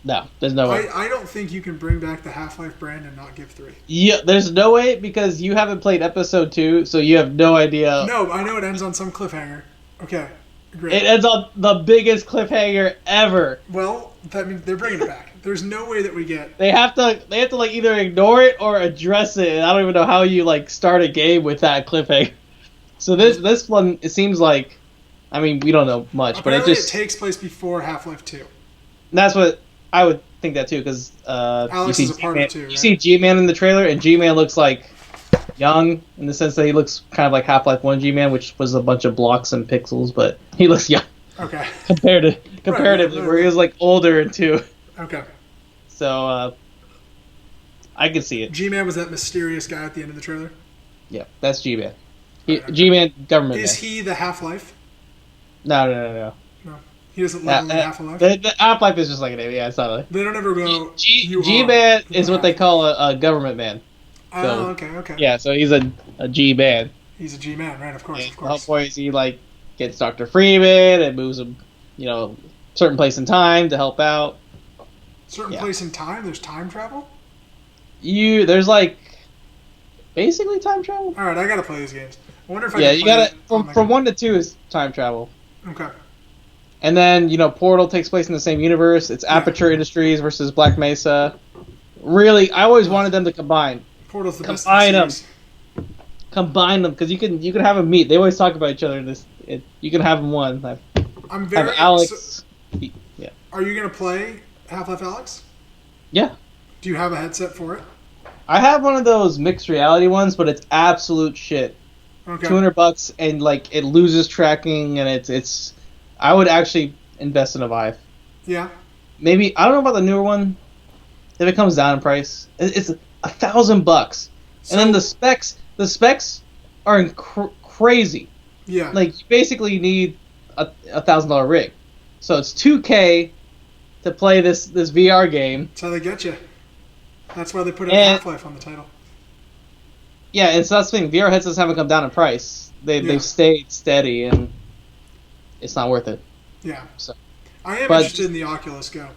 No, there's no way. I don't think you can bring back the Half-Life brand and not give 3. Yeah, there's no way because you haven't played Episode 2, so you have no idea. No, I know it ends on some cliffhanger. Okay, great. It ends on the biggest cliffhanger ever. Well, that means they're bringing it back. There's no way that we get. They have to like either ignore it or address it. And I don't even know how you like start a game with that cliffhanger. So this one, it seems like, I mean, we don't know much, apparently but it takes place before Half-Life 2. That's what I would think that too, because Alex is a part of it too. Right? You see G-Man in the trailer, and G-Man looks like young in the sense that he looks kind of like Half-Life 1 G-Man, which was a bunch of blocks and pixels, but he looks young. Okay. Comparatively, where he was like older in 2. Okay. So I can see it. G-Man was that mysterious guy at the end of the trailer? Yeah, that's G-Man. G-Man, government Is man. he the Half-Life? No. No. He doesn't look like Half-Life? The Half-Life is just like a name. Yeah, it's not like... They don't ever go... G-Man is what they call a government man. So, okay. Yeah, so he's a G-Man. He's a G-Man, right? Of course. How boys he like gets Dr. Freeman and moves him, certain place in time to help out. Certain place in time? There's time travel? There's like basically time travel. All right, I gotta play these games. I wonder if I can play you gotta from 1 to 2 is time travel. Okay. And then Portal takes place in the same universe. It's Aperture Industries versus Black Mesa. Really, I always wanted them to combine. Portal's the best. Combine them because you can have them meet. They always talk about each other. You can have them one. I'm very. Have Alex. Yeah. Are you gonna play Half-Life Alyx? Yeah. Do you have a headset for it? I have one of those mixed reality ones, but it's absolute shit. Okay. $200 and like it loses tracking and it's. I would actually invest in a Vive. Yeah. Maybe I don't know about the newer one. If it comes down in price, it's $1,000. And then the specs are crazy. Yeah. Like you basically need a $1,000 rig. So it's $2,000 to play this VR game. That's how they get you. That's why they put Half-Life on the title. Yeah, and so that's the thing. VR headsets haven't come down in price. They've stayed steady, and it's not worth it. Yeah. So I am interested in the Oculus Go.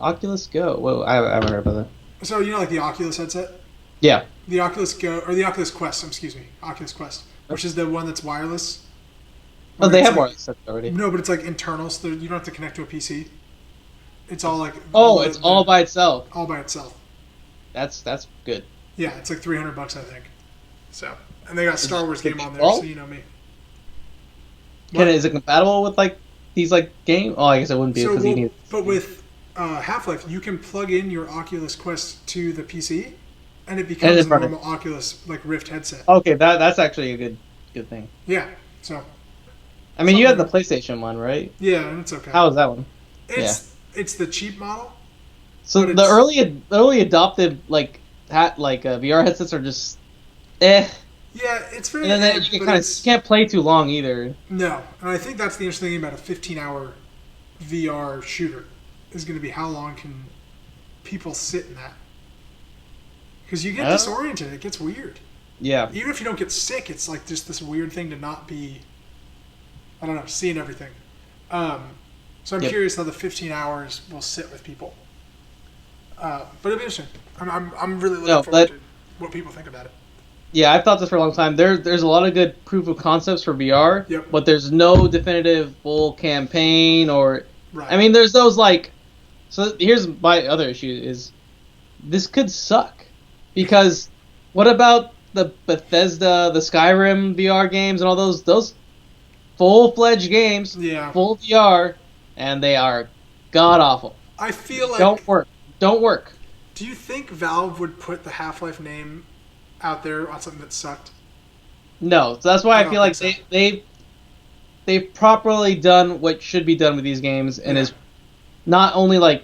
Oculus Go? Whoa, I haven't heard about that. So like the Oculus headset? Yeah. The Oculus Go, or the Oculus Quest, Oculus Quest, which is the one that's wireless. Oh, they have wireless already. No, but it's like internal, so you don't have to connect to a PC. It's all like It's all by itself. all by itself. That's good. Yeah, it's like $300, I think. So, and they got Star Wars game on there, Well, so you know me. What? Is it compatible with like these like games? Oh, I guess it wouldn't be because you need. But with Half-Life, you can plug in your Oculus Quest to the PC, and it becomes a normal Oculus like Rift headset. Okay, that's actually a good thing. Yeah. So. I mean, you had the PlayStation one, right? Yeah, and it's okay. How was that one? It's the cheap model. So the early adopted VR headsets are just eh. Yeah, it's very. And then you can't play too long either. No, and I think that's the interesting thing about a 15-hour VR shooter is going to be how long can people sit in that? Because you get disoriented, it gets weird. Yeah. Even if you don't get sick, it's like just this weird thing to not be. I don't know, seeing everything. So I'm curious how the 15 hours will sit with people. But it'll be interesting. I'm really looking forward to what people think about it. Yeah, I've thought this for a long time. There's a lot of good proof of concepts for VR, but there's no definitive full campaign or. Right. I mean, there's those like. So here's my other issue is, this could suck, because what about the Bethesda, the Skyrim VR games and all those full-fledged games, full VR, and they are god-awful. I feel like... Don't work. Do you think Valve would put the Half-Life name out there on something that sucked? No. So that's why I feel like they've properly done what should be done with these games, and is not only like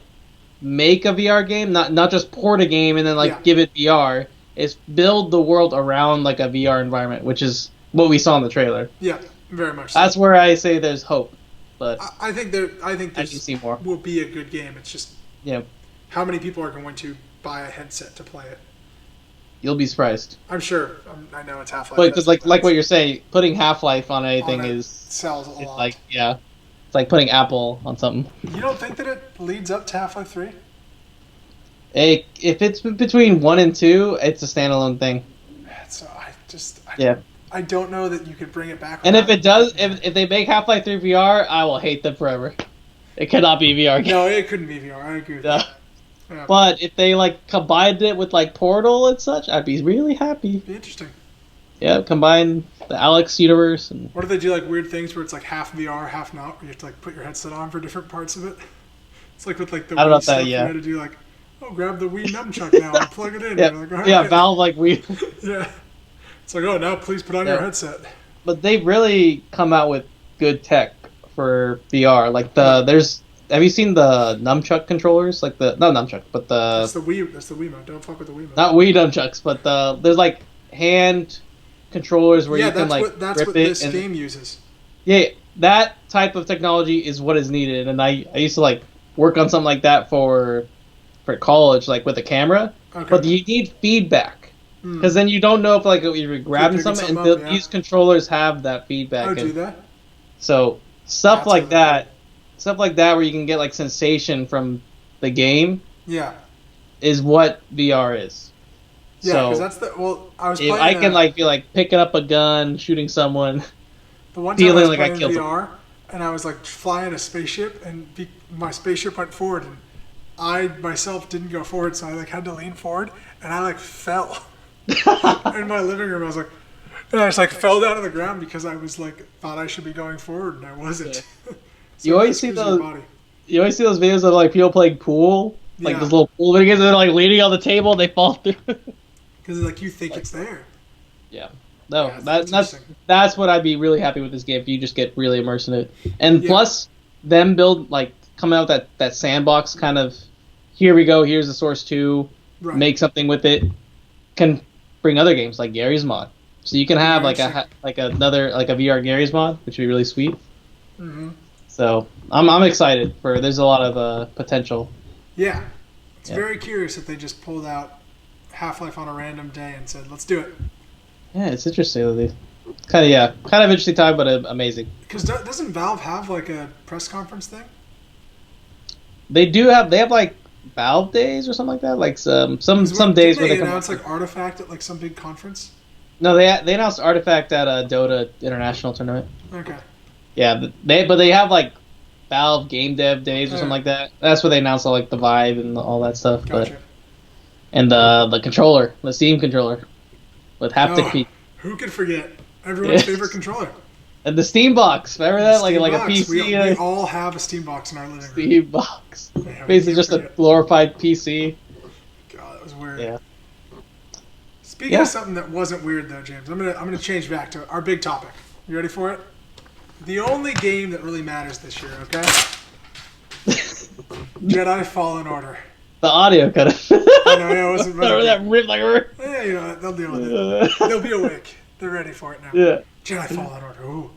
make a VR game, not just port a game and then give it VR, is build the world around like a VR environment, which is what we saw in the trailer. Yeah. Very much so. That's where I say there's hope, but I think this see more. Will be a good game. It's just how many people are going to buy a headset to play it? You'll be surprised. I'm sure. I know it's Half-Life. But because like what you're saying, putting Half-Life on anything sells a lot. Like it's like putting Apple on something. You don't think that it leads up to Half-Life 3? If it's between 1 and 2, it's a standalone thing. So I don't know that you could bring it back. And if it does, if they make Half-Life 3 VR, I will hate them forever. It cannot be VR game. No, it couldn't be VR. I agree with that. Yeah. But if they like combined it with like Portal and such, I'd be really happy. Be interesting. Yeah, combine the Alex universe and. What if they do like weird things where it's like half VR, half not, where you have to like put your headset on for different parts of it? It's like with like the Wii stuff, you had to do like, grab the Wii nunchuck now and plug it in. Valve like Wii. Yeah. It's like, now please put on your headset. But they've really come out with good tech for VR. Like have you seen the nunchuck controllers? Like not nunchuck, but That's the Wiimote. Don't fuck with the Wiimote. Not Wii nunchucks, but there's like hand controllers where you can like that's what this game uses. Yeah, that type of technology is what is needed, and I used to like work on something like that for college, like with a camera. Okay. But you need feedback. Because then you don't know if like you're grabbing something, and these controllers have that feedback. Do that? So stuff like that where you can get like sensation from the game. Yeah. Is what VR is. Yeah, because that's I was. I can be like picking up a gun, shooting someone. The one time I was playing VR, and I was like flying a spaceship, and my spaceship went forward, and I myself didn't go forward, so I like had to lean forward, and I like fell. In my living room, I was like, and I just like fell down to the ground because I was like thought I should be going forward and I wasn't. Yeah. So you always see those videos of like people playing pool, like those little pool videos, and they're like leaning on the table, and they fall through. Because like you think it's there. Yeah. No, that's what I'd be really happy with this game if you just get really immersed in it, and plus them coming out with that sandbox kind of. Here we go. Here's the source 2. Right. Make something with it. Can bring other games like Gary's Mod, so you can have another a VR Gary's Mod, which would be really sweet. Mm-hmm. So I'm excited for. There's a lot of potential. Yeah, it's very curious that they just pulled out Half-Life on a random day and said, "Let's do it." Yeah, it's interesting. Kind of interesting time, but amazing. Because doesn't Valve have like a press conference thing? They do have. They have like Valve Days or something like that. Like some days where they announce like Artifact at like some big conference. No, they announced Artifact at a Dota International tournament. Okay. Yeah, they have like Valve Game Dev Days or something like that. That's where they announced all like the Vive and all that stuff. Gotcha. But and the controller, the Steam controller with haptic feet. Who could forget everyone's favorite controller? And the Steam box, remember that? Steam like box. a PC. We all have a Steam box in our living room. Steam box. Yeah, basically just a glorified PC. God, that was weird. Yeah. Speaking of something that wasn't weird though, James, I'm gonna change back to our big topic. You ready for it? The only game that really matters this year, okay? Jedi Fallen Order. The audio cut of. I know, yeah, it wasn't. That rip like a. Yeah, you know, they'll deal with it. They'll be awake. They're ready for it now. Yeah. Jedi Fallen Order. Ooh.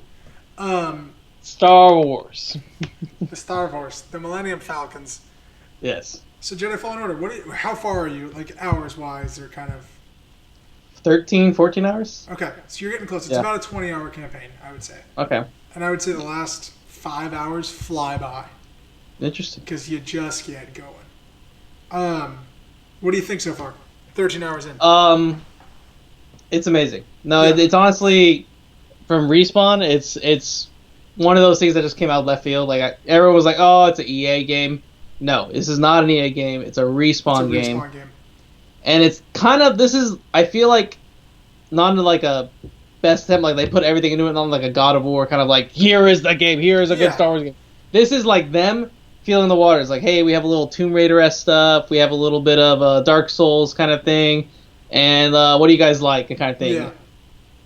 Star Wars. The Star Wars, the Millennium Falcons. Yes. So Jedi Fallen Order. How far are you, like hours wise, or kind of? 13, 14 hours. Okay, so you're getting close. It's about a 20-hour campaign, I would say. Okay. And I would say the last 5 hours fly by. Interesting. Because you just get going. What do you think so far? 13 hours in. It's amazing. No, it's honestly from Respawn. It's one of those things that just came out of left field. Like everyone was like, "Oh, it's an EA game." No, this is not an EA game. It's a Respawn game. And it's kind of I feel like not like a best attempt. Like they put everything into it, not like a God of War kind of like here is the game. Here is a good Star Wars game. This is like them feeling the waters. Like, hey, we have a little Tomb Raider-esque stuff. We have a little bit of Dark Souls kind of thing. And what do you guys like? Kind of thing. Yeah.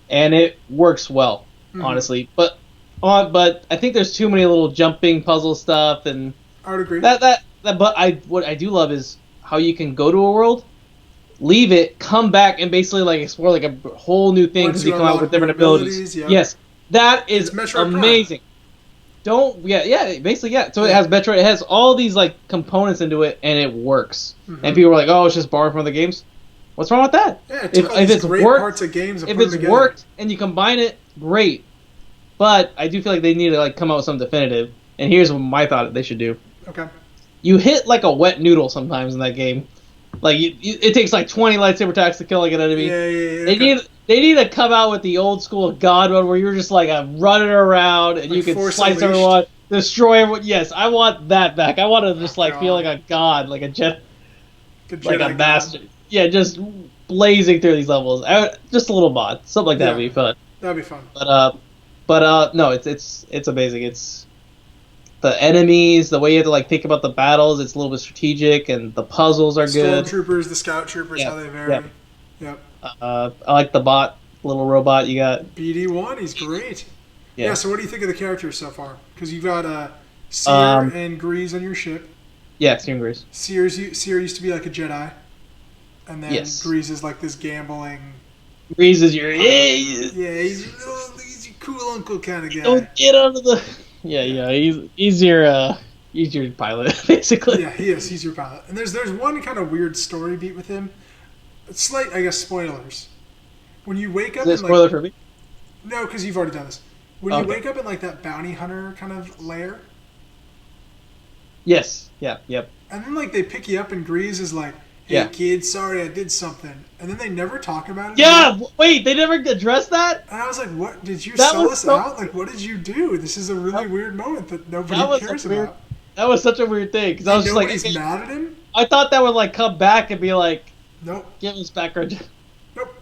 And it works well, honestly. But I think there's too many little jumping puzzle stuff, and I would agree. But what I do love is how you can go to a world, leave it, come back, and basically like explore like a whole new thing because you come out with different abilities. Yeah. Yes, that is amazing. Basically. So it has Metroid. It has all these like components into it, and it works. And people are like, "Oh, it's just borrowed from other games." What's wrong with that? Yeah, if it's great parts of games, if it's worked and you combine it, great. But I do feel like they need to like come out with something definitive. And here's what my thought they should do. Okay. You hit like a wet noodle sometimes in that game. Like it takes like 20 lightsaber attacks to kill like an enemy. Yeah. They need to come out with the old school God mode where you're just like running around and like you can slice everyone, destroy everyone. Yes, I want that back. I want to just like feel like a god, like a jet, like a master. Yeah, just blazing through these levels. Just a little mod, something like that would be fun. That'd be fun. But no, it's amazing. It's the enemies, the way you have to like think about the battles. It's a little bit strategic, and the puzzles are good. Stormtroopers, the scout troopers, how they vary. Yep. I like the little robot you got. BD1, he's great. Yeah. So what do you think of the characters so far? Because you've got Seer and Grease on your ship. Yeah, Seer and Grease. Seer used to be like a Jedi. And then Grease is like this gambling. Grease is your he's your cool uncle kind of guy. Don't get under the. Yeah. He's your pilot basically. Yeah, he is. He's your pilot. And there's one kind of weird story beat with him. Slight, I guess, spoilers. When you wake up, is that spoiler for me? No, because you've already done this. When you wake up in like that bounty hunter kind of lair. Yes. Yeah. Yep. And then like they pick you up and Grease is like, "Hey kid, sorry I did something," and then they never talk about it. Yeah, wait, they never addressed that. And I was like, "What did you sell us out? Like, what did you do? This is a really weird moment that nobody cares about." That was such a weird thing because I was just like, "Nobody's mad at him." I thought that would like come back and be like, "Nope, give us background." Nope,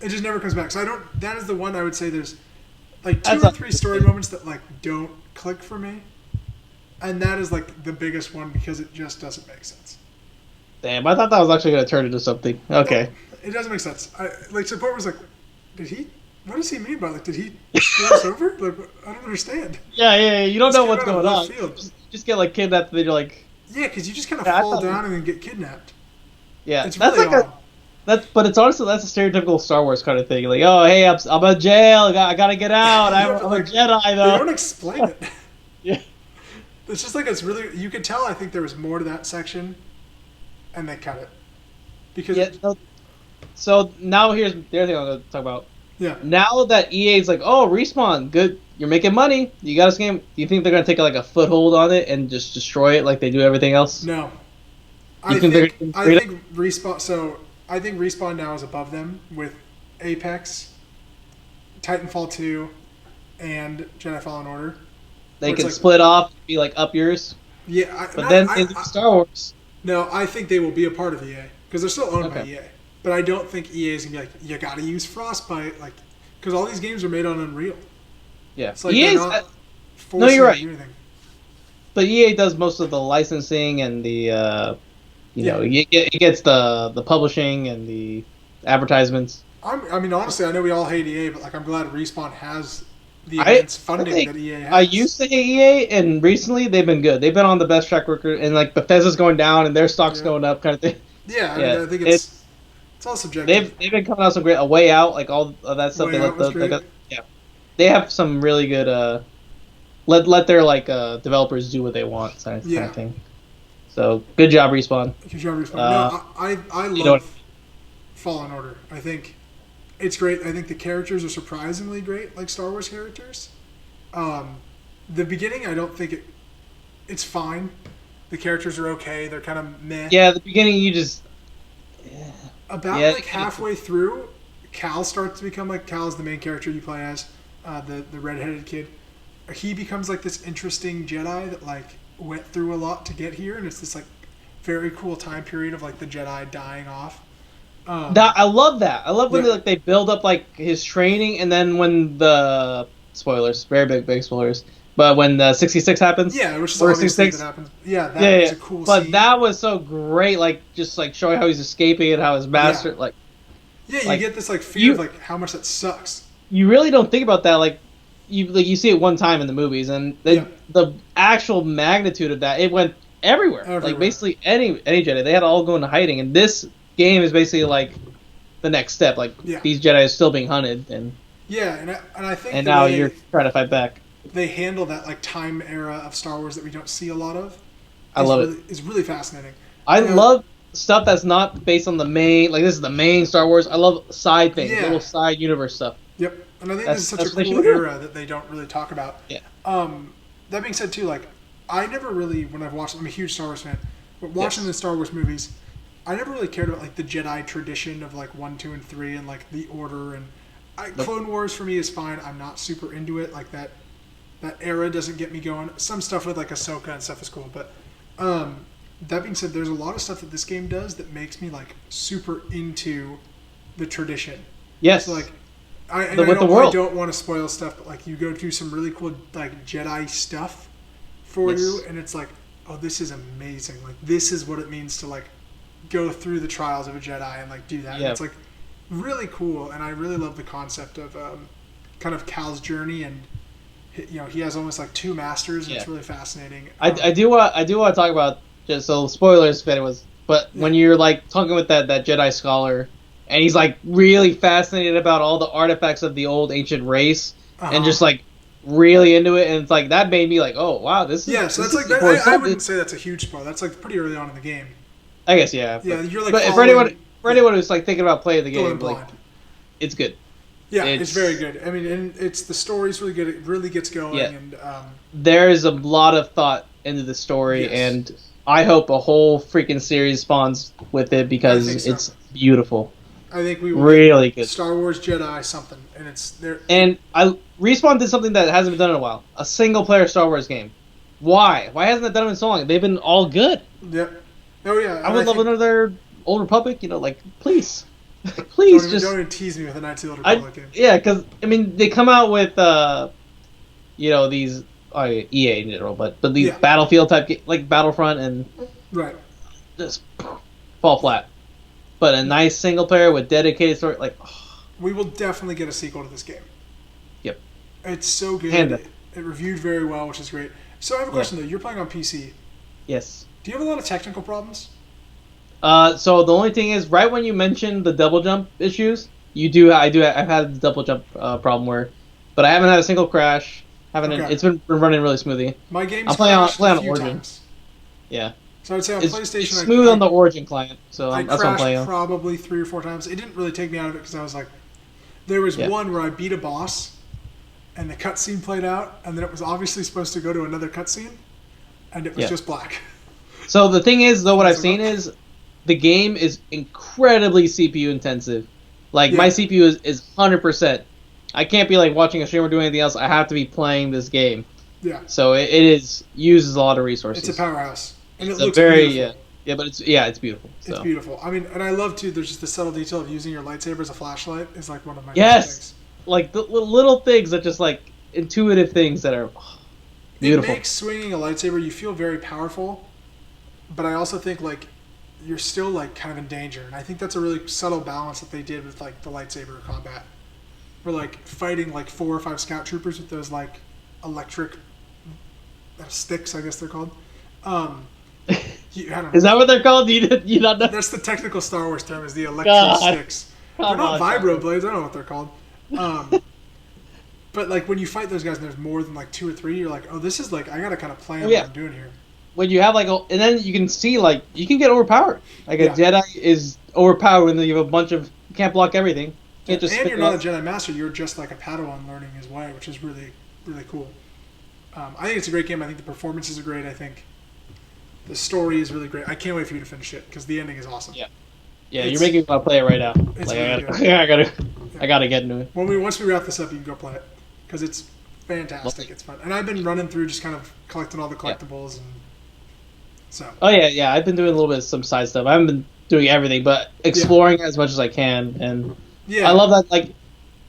it just never comes back. So I don't. That is the one I would say there's like 2 or 3 story moments that like don't click for me, and that is like the biggest one because it just doesn't make sense. Damn, I thought that was actually going to turn into something. Okay. It doesn't make sense. Support was like, what does he mean by like, did he screw us over? Like, I don't understand. Yeah, you don't know what's going on. You just get like kidnapped and then you're like... Yeah, because you just kind of fall down and then get kidnapped. Yeah, it's really odd. But it's honestly, that's a stereotypical Star Wars kind of thing. Like, oh, hey, I'm in jail. I got to get out. I'm a Jedi, though. They don't explain it. Yeah. It's just like, it's really... You could tell, I think there was more to that section. And they cut it. Because so now here's the other thing I'm going to talk about. Yeah. Now that EA's like, oh, Respawn, good, you're making money. You got this game. Do you think they're going to take like a foothold on it and just destroy it like they do everything else? No. I think Respawn. So I think Respawn now is above them with Apex, Titanfall 2, and Jedi Fallen Order. They Where it's can like, split off, be like up yours. yeah, But then in Star Wars, no, I think they will be a part of EA because they're still owned by okay, EA. But I don't think EA is gonna be like, you got to use Frostbite, like, because all these games are made on Unreal. yeah, It's like EA's. they're not No, forcing you're you right. to do anything. But EA does most of the licensing and the it gets the publishing and the advertisements. I mean, honestly, I know we all hate EA, but like, I'm glad Respawn has the I immense funding that EA has. I used to hate EA, and recently they've been good. They've been on the best track record, and like Bethesda's going down and their stock's Yeah. going up, kind of thing. Yeah, I mean, Yeah, I think it's all subjective. they've been coming out some great A Way Out, like all of that stuff. Way They Out let was great. yeah, they have some really good let their like developers do what they want kind of thing. So good job, Respawn. Good job, Respawn. No, I love Fallen Order. I think it's great. I think the characters are surprisingly great, like Star Wars characters. The beginning, I don't think it's fine. The characters are okay. They're kind of meh. Yeah, the beginning you just like halfway through, Cal starts to become like Cal's the main character you play as, the redheaded kid. He becomes like this interesting Jedi that like went through a lot to get here, and it's this like very cool time period of like the Jedi dying off. I love that. I love when they build up like his training, and then when the spoilers, very big spoilers. But when the 66 happens, which is obviously that happens. Yeah, that was a cool but scene. that was so great, like just like showing how he's escaping and how his master you get this like fear of like how much that sucks. You really don't think about that, like you see it one time in the movies, and the actual magnitude of that, it went everywhere. Like basically any Jedi, they had to all go into hiding, and this game is basically like the next step. Like these Jedi are still being hunted, and I think and now you're trying to fight back. They handle that like time era of Star Wars that we don't see a lot of. I love it. It's really fascinating. I love stuff that's not based on the main. Like this is the main Star Wars. I love side things, little side universe stuff. Yep, and I think this is such a cool era that they don't really talk about. Yeah. That being said, too, like I never really, when I've watched, I'm a huge Star Wars fan, but watching the Star Wars movies, I never really cared about like the Jedi tradition of like 1, 2, and 3, and like the Order and Clone Wars for me is fine. I'm not super into it. Like that era doesn't get me going. Some stuff with like Ahsoka and stuff is cool, but that being said, there's a lot of stuff that this game does that makes me like super into the tradition. Yes. So, like I don't want to spoil stuff, but like you go through some really cool like Jedi stuff for you, and it's like, oh, this is amazing. Like this is what it means to like go through the trials of a Jedi and like do that. Yeah. And it's like really cool, and I really love the concept of kind of Cal's journey, and he has almost like two masters, and it's really fascinating. I do want to talk about, just so spoilers if anyone, but when you're like talking with that Jedi scholar, and he's like really fascinated about all the artifacts of the old ancient race, and just like really into it, and it's like that made me like, oh wow, this is so that's like I wouldn't say that's a huge spoiler. That's like pretty early on in the game. I guess you're like. But for anyone who's like thinking about playing the game, like it's good. Yeah, it's very good. I mean, and the story's really good. It really gets going, and there's a lot of thought into the story, and I hope a whole freaking series spawns with it because it's beautiful. I think we will really good. Star Wars Jedi something, and it's there. And Respawn did something that hasn't been done in a while: a single-player Star Wars game. Why? Why hasn't it done it in so long? They've been all good. Yep. Oh yeah. I would love another Old Republic. Like please, please don't even tease me with a Knights of the Old Republic game. Yeah, because I mean they come out with these EA in general, but these Battlefield type like Battlefront and just fall flat. But a nice single player with dedicated story, like we will definitely get a sequel to this game. Yep, it's so good. It reviewed very well, which is great. So I have a question though. You're playing on PC. Yes. Do you have a lot of technical problems? So the only thing is, right when you mentioned the double jump issues, I've had the double jump problem but I haven't had a single crash. It's been running really smoothly. My game's playing on Origin. Times. Yeah. So I'd say on PlayStation, it's smooth on the Origin client. So that's what I'm playing on. Probably 3 or 4 times. It didn't really take me out of it because I was like, there was one where I beat a boss, and the cutscene played out, and then it was obviously supposed to go to another cutscene, and it was just black. So the thing is, though, what I've seen is the game is incredibly CPU intensive. Like my CPU is 100%. I can't be like watching a streamer doing anything else. I have to be playing this game. Yeah. So it uses a lot of resources. It's a powerhouse. And It's it looks very beautiful. but it's beautiful. So. It's beautiful. I mean, and I love too. There's just the subtle detail of using your lightsaber as a flashlight is like one of my favorite things. Like the little things that just like intuitive things that are beautiful. It makes swinging a lightsaber you feel very powerful, but I also think like you're still like kind of in danger, and I think that's a really subtle balance that they did with like the lightsaber combat. We're like fighting like 4 or 5 scout troopers with those like electric sticks, I guess they're called. I don't know. Is that what they're called? You not know? That's the technical Star Wars term, is the electric sticks. They're not vibro blades. I don't know what they're called. But like when you fight those guys and there's more than like 2 or 3, you're like, oh, this is like I gotta kind of plan what I'm doing here. When you have like, and then you can see like you can get overpowered. Like a Jedi is overpowered when you have a bunch of you can't block everything. You can't and you're not a Jedi Master. You're just like a Padawan learning his way, which is really really cool. I think it's a great game. I think the performances are great. I think the story is really great. I can't wait for you to finish it because the ending is awesome. Yeah, you're making me want to play it right now. It's like, really I gotta get into it. Once we wrap this up, you can go play it because it's fantastic. It's fun, and I've been running through just kind of collecting all the collectibles and so. Oh yeah. I've been doing a little bit of some side stuff. I haven't been doing everything, but exploring as much as I can, and I love that. Like,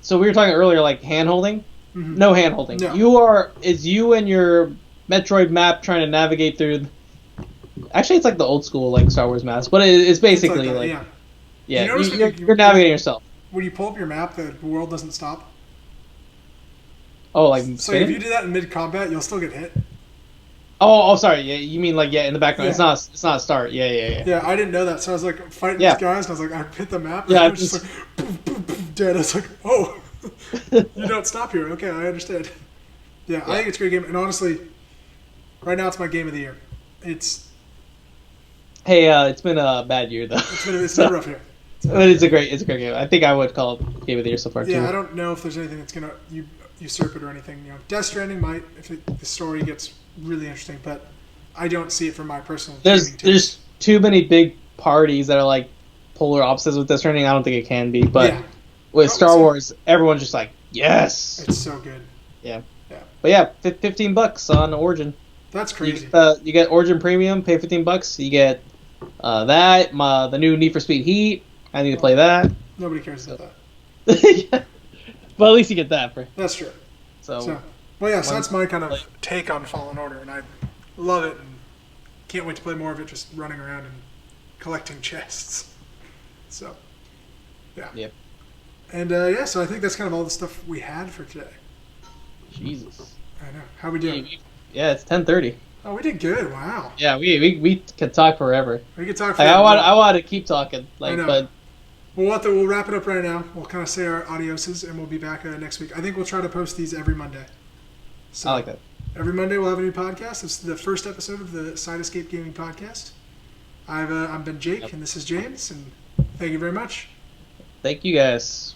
so we were talking earlier, like hand holding. Mm-hmm. No hand holding. No. You and your Metroid map trying to navigate through. Actually, it's like the old school like Star Wars maps, but it's basically you're navigating yourself. When you pull up your map, the world doesn't stop. Oh, like so if you do that in mid combat, you'll still get hit. Oh, sorry. Yeah, you mean like in the background? Yeah. It's not a start. Yeah. Yeah, I didn't know that, so I was like fighting these guys, and I was like, I hit the map, and I was just like, poof, poof, poof, dead. I was like, oh, you don't stop here. Okay, I understand. Yeah, I think it's a great game, and honestly, right now it's my game of the year. It's been a bad year though. It's been a rough year. But it's a great game. I think I would call it game of the year so far too. Yeah, I don't know if there's anything that's gonna usurp it or anything. You know, Death Stranding might if the story gets really interesting, but I don't see it from my personal. There's too many big parties that are like polar opposites with Death Stranding. I don't think it can be, but with Star Wars, everyone's just like yes. It's so good. Yeah. But yeah, $15 on Origin. That's crazy. You get Origin Premium, pay $15. You get the new Need for Speed Heat. I need to play that. Nobody cares about that. But at least you get that. That's true. So that's my kind of take on Fallen Order, and I love it, and can't wait to play more of it. Just running around and collecting chests. So, yeah. Yep. And so I think that's kind of all the stuff we had for today. Jesus. I know. How we doing? Yeah, it's 10:30. Oh, we did good. Wow. Yeah, we could talk forever. We could talk forever. I want to keep talking. I know. But we'll wrap it up right now. We'll kind of say our adioses, and we'll be back next week. I think we'll try to post these every Monday. So I like that. Every Monday we'll have a new podcast. This is the first episode of the Side Escape Gaming Podcast. I've been Jake, and this is James, and thank you very much. Thank you guys.